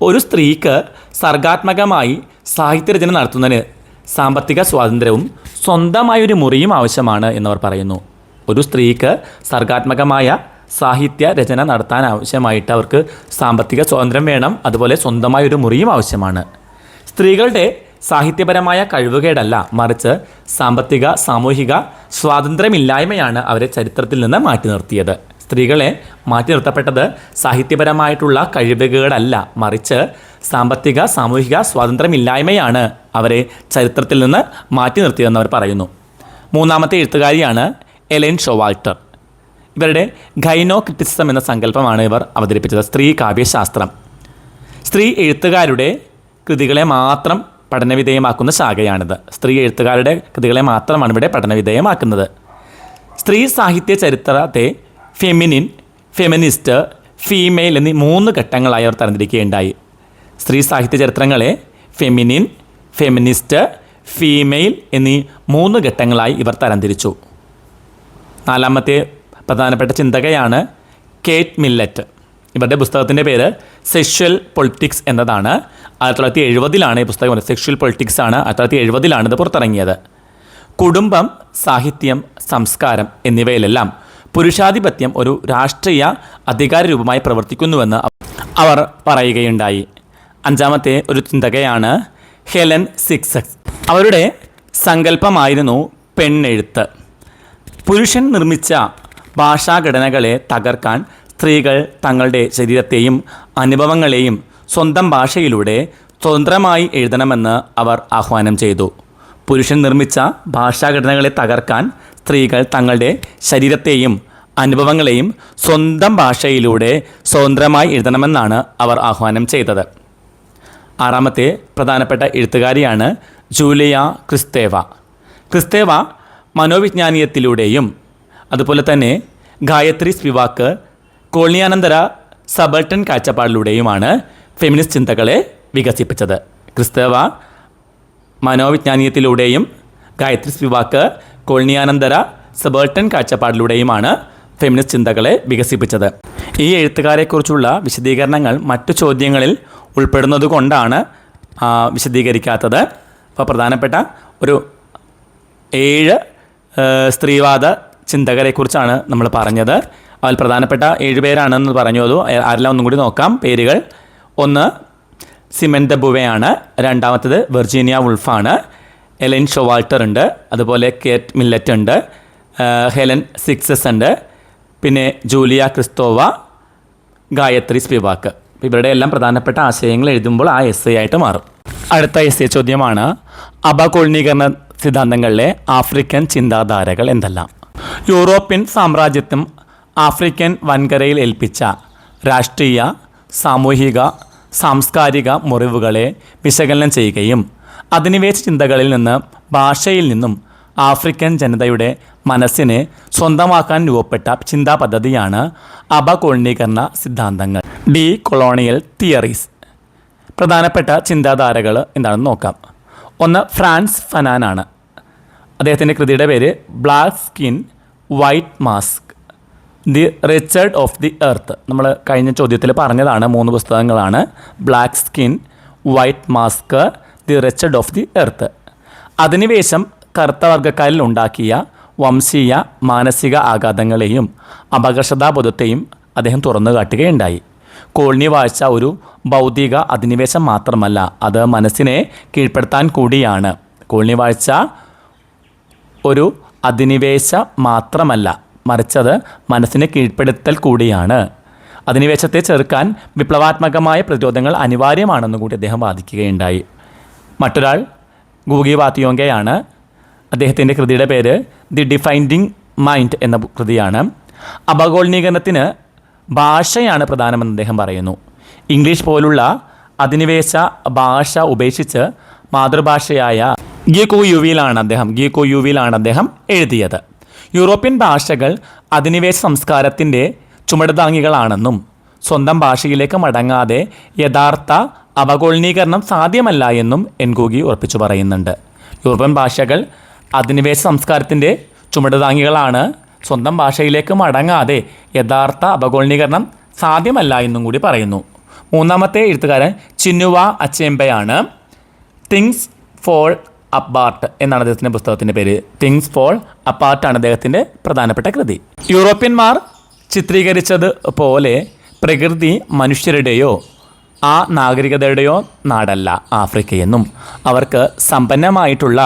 ഒരു സ്ത്രീക്ക് സർഗാത്മകമായി സാഹിത്യരചന നടത്തുന്നതിന് സാമ്പത്തിക സ്വാതന്ത്ര്യവും സ്വന്തമായൊരു മുറിയും ആവശ്യമാണ് എന്നവർ പറയുന്നു. ഒരു സ്ത്രീക്ക് സർഗാത്മകമായ സാഹിത്യ രചന നടത്താൻ ആവശ്യമായിട്ട് അവർക്ക് സാമ്പത്തിക സ്വാതന്ത്ര്യം വേണം, അതുപോലെ സ്വന്തമായൊരു മുറിയും ആവശ്യമാണ്. സ്ത്രീകളുടെ സാഹിത്യപരമായ കഴിവുകേടല്ല, മറിച്ച് സാമ്പത്തിക സാമൂഹിക സ്വാതന്ത്ര്യമില്ലായ്മയാണ് അവരെ ചരിത്രത്തിൽ നിന്ന് മാറ്റി നിർത്തിയത്. സ്ത്രീകളെ മാറ്റി നിർത്തപ്പെട്ടത് സാഹിത്യപരമായിട്ടുള്ള കഴിവുകേടല്ല, മറിച്ച് സാമ്പത്തിക സാമൂഹിക സ്വാതന്ത്ര്യമില്ലായ്മയാണ് അവരെ ചരിത്രത്തിൽ നിന്ന് മാറ്റി നിർത്തിയതെന്ന് അവർ പറയുന്നു. മൂന്നാമത്തെ എഴുത്തുകാരിയാണ് എലൻ ഷോവാൾട്ടർ. ഇവരുടെ ഗൈനോ ക്രിറ്റിസിസം എന്ന സങ്കല്പമാണ് ഇവർ അവതരിപ്പിച്ചത്. സ്ത്രീ കാവ്യശാസ്ത്രം സ്ത്രീ എഴുത്തുകാരുടെ കൃതികളെ മാത്രം പഠനവിധേയമാക്കുന്ന ശാഖയാണിത്. സ്ത്രീ എഴുത്തുകാരുടെ കൃതികളെ മാത്രമാണ് ഇവിടെ പഠനവിധേയമാക്കുന്നത്. സ്ത്രീ സാഹിത്യ ചരിത്രത്തെ ഫെമിനിൻ, ഫെമിനിസ്റ്റ്, ഫീമെയിൽ എന്നീ 3 ഘട്ടങ്ങളായി അവർ തരംതിരിക്കുകയുണ്ടായി. സ്ത്രീ സാഹിത്യ ചരിത്രങ്ങളെ ഫെമിനിൻ, ഫെമിനിസ്റ്റ്, ഫീമെയിൽ എന്നീ 3 ഘട്ടങ്ങളായി ഇവർ തരംതിരിച്ചു. നാലാമത്തെ പ്രധാനപ്പെട്ട ചിന്തകയാണ് കേറ്റ് മില്ലറ്റ്. ഇവരുടെ പുസ്തകത്തിൻ്റെ പേര് സെക്ഷൽ പൊളിറ്റിക്സ് എന്നതാണ്. 1970 ഈ പുസ്തകം. സെക്ഷൽ പൊളിറ്റിക്സ് ആണ്, 1970 ഇത് പുറത്തിറങ്ങിയത്. കുടുംബം, സാഹിത്യം, സംസ്കാരം എന്നിവയിലെല്ലാം പുരുഷാധിപത്യം ഒരു രാഷ്ട്രീയ അധികാര രൂപമായി പ്രവർത്തിക്കുന്നുവെന്ന് അവർ പറയുകയുണ്ടായി. അഞ്ചാമത്തെ ഒരു ചിന്തകയാണ് ഹെലൻ സിക്സക്സ്. അവരുടെ സങ്കല്പമായിരുന്നു പെണ്ണെഴുത്ത്. പുരുഷൻ നിർമ്മിച്ച ഭാഷാഘടനകളെ തകർക്കാൻ സ്ത്രീകൾ തങ്ങളുടെ ശരീരത്തെയും അനുഭവങ്ങളെയും സ്വന്തം ഭാഷയിലൂടെ സ്വതന്ത്രമായി എഴുതണമെന്ന് അവർ ആഹ്വാനം ചെയ്തു. പുരുഷൻ നിർമ്മിച്ച ഭാഷാഘടനകളെ തകർക്കാൻ സ്ത്രീകൾ തങ്ങളുടെ ശരീരത്തെയും അനുഭവങ്ങളെയും സ്വന്തം ഭാഷയിലൂടെ സ്വതന്ത്രമായി എഴുതണമെന്നാണ് അവർ ആഹ്വാനം ചെയ്തത്. ആറാമത്തെ പ്രധാനപ്പെട്ട എഴുത്തുകാരിയാണ് ജൂലിയ ക്രിസ്തേവ. ക്രിസ്തേവ മനോവിജ്ഞാനീയത്തിലൂടെയും അതുപോലെ തന്നെ ഗായത്രി സ്പിവാക്ക് കോളനിയാനന്തര സബൾട്ടൻ കാഴ്ചപ്പാടിലൂടെയുമാണ് ഫെമിനിസ്റ്റ് ചിന്തകളെ വികസിപ്പിച്ചത്. ക്രിസ്തേവ മനോവിജ്ഞാനീയത്തിലൂടെയും ഗായത്രി സ്പിവാക്ക് കോളനിയാനന്തര സബൾട്ടൻ കാഴ്ചപ്പാടിലൂടെയുമാണ് ഫെമിനിസ്റ്റ് ചിന്തകളെ വികസിപ്പിച്ചത്. ഈ എഴുത്തുകാരെക്കുറിച്ചുള്ള വിശദീകരണങ്ങൾ മറ്റു ചോദ്യങ്ങളിൽ ഉൾപ്പെടുന്നത് കൊണ്ടാണ് വിശദീകരിക്കാത്തത്. അപ്പോൾ പ്രധാനപ്പെട്ട ഒരു 7 സ്ത്രീവാദ ചിന്തകരെക്കുറിച്ചാണ് നമ്മൾ പറഞ്ഞത്. അതിൽ പ്രധാനപ്പെട്ട 7 പേരാണെന്ന് പറഞ്ഞത് ആരെല്ലാം ഒന്നും കൂടി നോക്കാം. പേരുകൾ: ഒന്ന് സിമൻ ദ ബുവയാണ്, രണ്ടാമത്തേത് വെർജീനിയ വുൾഫാണ്, എലൻ ഷോവാൾട്ടർ ഉണ്ട്, അതുപോലെ കേറ്റ് മില്ലറ്റ് ഉണ്ട്, ഹെലൻ സിക്സസ് ഉണ്ട്, പിന്നെ ജൂലിയ ക്രിസ്തോവ, ഗായത്രി സ്പിവാക്ക്. ഇവരുടെ എല്ലാം പ്രധാനപ്പെട്ട ആശയങ്ങൾ എഴുതുമ്പോൾ ആ എസ്സേ ആയിട്ട് മാറും. അടുത്ത എസ്സേ ചോദ്യമാണ് അപകോളനീകരണ സിദ്ധാന്തങ്ങളിലെ ആഫ്രിക്കൻ ചിന്താധാരകൾ എന്തെല്ലാം? യൂറോപ്യൻ സാമ്രാജ്യത്വം ആഫ്രിക്കൻ വൻകരയിൽ ഏൽപ്പിച്ച രാഷ്ട്രീയ, സാമൂഹിക, സാംസ്കാരിക മുറിവുകളെ വിശകലനം ചെയ്യുകയും അധിനിവേശ ചിന്തകളിൽ നിന്ന് ഭാഷയിൽ നിന്നും ആഫ്രിക്കൻ ജനതയുടെ മനസ്സിനെ സ്വന്തമാക്കാൻ രൂപപ്പെട്ട ചിന്താ പദ്ധതിയാണ് അപകോളനീകരണ സിദ്ധാന്തങ്ങൾ. D colonial theories. പ്രധാനപ്പെട്ട ചിന്താധാരകൾ എന്താണെന്ന് നോക്കാം. ഒന്ന് ഫ്രാൻസ് ഫനാനാണ്. അദ്ദേഹത്തിൻ്റെ കൃതിയുടെ പേര് black skin white mask, the Richard of the earth. നമ്മൾ കഴിഞ്ഞ ചോദ്യത്തിൽ പറഞ്ഞതാണ് 3 പുസ്തകങ്ങളാണ്. Black skin, white mask, the Richard of the earth. അധിനിവേശം കറുത്ത വർഗ്ഗക്കാരിൽ ഉണ്ടാക്കിയ വംശീയ മാനസിക ആഘാതങ്ങളെയും അപകർഷതാബോധത്തെയും അദ്ദേഹം തുറന്നു കാട്ടുകയുണ്ടായി. കോളനി വാഴ്ച ഒരു ഭൗതിക അധിനിവേശം മാത്രമല്ല, അത് മനസ്സിനെ കീഴ്പ്പെടുത്താൻ കൂടിയാണ്. കോളനി വാഴ്ച ഒരു അധിനിവേശം മാത്രമല്ല, മറിച്ചത് മനസ്സിനെ കീഴ്പ്പെടുത്തൽ കൂടിയാണ്. അധിനിവേശത്തെ ചെറുക്കാൻ വിപ്ലവാത്മകമായ പ്രതിരോധങ്ങൾ അനിവാര്യമാണെന്ന് കൂടി അദ്ദേഹം വാദിക്കുകയുണ്ടായി. മറ്റൊരാൾ ഗൂഗി വാത്തിയോങ്കയാണ്. അദ്ദേഹത്തിൻ്റെ കൃതിയുടെ പേര് ദി ഡിഫൈൻഡിങ് മൈൻഡ് എന്ന കൃതിയാണ്. അപകോളനീകരണത്തിന് ഭാഷയാണ് പ്രധാനമെന്ന് അദ്ദേഹം പറയുന്നു. ഇംഗ്ലീഷ് പോലുള്ള അധിനിവേശ ഭാഷ ഉപേക്ഷിച്ച് മാതൃഭാഷയായ ഗീക്കോയുവിയിലാണ് അദ്ദേഹം എഴുതിയത്. യൂറോപ്യൻ ഭാഷകൾ അധിനിവേശ സംസ്കാരത്തിൻ്റെ ചുമടുതാങ്ങികളാണെന്നും സ്വന്തം ഭാഷയിലേക്ക് മടങ്ങാതെ യഥാർത്ഥ അപകോളനീകരണം സാധ്യമല്ല എന്നും എൻഗൂഗി ഉറപ്പിച്ചു പറയുന്നുണ്ട്. യൂറോപ്യൻ ഭാഷകൾ അധിനിവേശ സംസ്കാരത്തിൻ്റെ ചുമടുതാങ്ങികളാണ്, സ്വന്തം ഭാഷയിലേക്ക് മടങ്ങാതെ യഥാർത്ഥ അപകോളനീകരണം സാധ്യമല്ല എന്നും കൂടി പറയുന്നു. മൂന്നാമത്തെ എഴുത്തുകാരൻ ചിന്നുവ അച്ചേംബയാണ്. തിങ്സ് ഫോൾ അപ്പാർട്ട് എന്നാണ് അദ്ദേഹത്തിൻ്റെ പുസ്തകത്തിൻ്റെ പേര്. തിങ്സ് ഫോൾ അപ്പാർട്ടാണ് അദ്ദേഹത്തിൻ്റെ പ്രധാനപ്പെട്ട കൃതി. യൂറോപ്യന്മാർ ചിത്രീകരിച്ചത് പോലെ പ്രകൃതി മനുഷ്യരുടെയോ ആ നാഗരികതയുടെയോ നാടല്ല ആഫ്രിക്കയെന്നും അവർക്ക് സമ്പന്നമായിട്ടുള്ള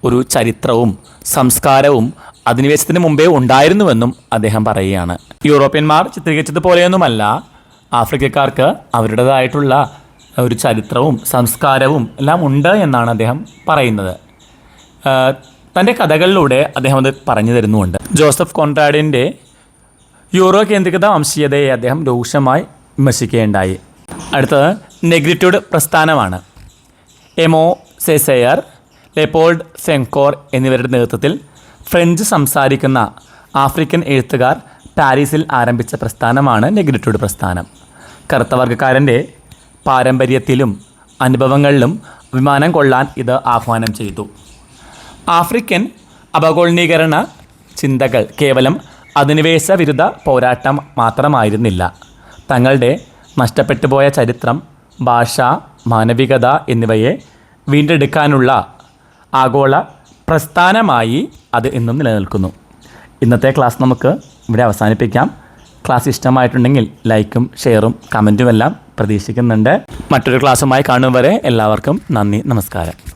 ഒരു ചരിത്രവും സംസ്കാരവും അധിനിവേശത്തിന് മുമ്പേ ഉണ്ടായിരുന്നുവെന്നും അദ്ദേഹം പറയുകയാണ്. യൂറോപ്യന്മാർ ചിത്രീകരിച്ചതുപോലെയൊന്നുമല്ല, ആഫ്രിക്കക്കാർക്ക് അവരുടേതായിട്ടുള്ള ഒരു ചരിത്രവും സംസ്കാരവും എല്ലാം ഉണ്ട് എന്നാണ് അദ്ദേഹം പറയുന്നത്. തൻ്റെ കഥകളിലൂടെ അദ്ദേഹം അത് പറഞ്ഞു തരുന്നുമുണ്ട്. ജോസഫ് കോൺറാഡിൻ്റെ യൂറോ കേന്ദ്രീകൃത വംശീയതയെ അദ്ദേഹം രൂക്ഷമായി വിമർശിക്കുകയുണ്ടായി. അടുത്തത് നെഗ്രിറ്റ്യൂഡ് പ്രസ്ഥാനമാണ്. എമോ സെസെയർ, ലെപ്പോൾഡ് സെങ്കോർ എന്നിവരുടെ നേതൃത്വത്തിൽ ഫ്രഞ്ച് സംസാരിക്കുന്ന ആഫ്രിക്കൻ എഴുത്തുകാർ പാരീസിൽ ആരംഭിച്ച പ്രസ്ഥാനമാണ് നെഗ്രിറ്റ്യൂഡ് പ്രസ്ഥാനം. കറുത്ത വർഗ്ഗക്കാരൻ്റെ പാരമ്പര്യത്തിലും അനുഭവങ്ങളിലും അഭിമാനം കൊള്ളാൻ ഇത് ആഹ്വാനം ചെയ്തു. ആഫ്രിക്കൻ അപകോളനീകരണ ചിന്തകൾ കേവലം അധിനിവേശ വിരുദ്ധ പോരാട്ടം മാത്രമായിരുന്നില്ല. തങ്ങളുടെ നഷ്ടപ്പെട്ടുപോയ ചരിത്രം, ഭാഷ, മാനവികത എന്നിവയെ വീണ്ടെടുക്കാനുള്ള ആഗോള പ്രസ്ഥാനമായി അത് ഇന്നും നിലനിൽക്കുന്നു. ഇന്നത്തെ ക്ലാസ് നമുക്ക് ഇവിടെ അവസാനിപ്പിക്കാം. ക്ലാസ് ഇഷ്ടമായിട്ടുണ്ടെങ്കിൽ ലൈക്കും ഷെയറും കമൻറ്റും എല്ലാം പ്രതീക്ഷിക്കുന്നുണ്ട്. മറ്റൊരു ക്ലാസ്സുമായി കാണും വരെ എല്ലാവർക്കും നന്ദി, നമസ്കാരം.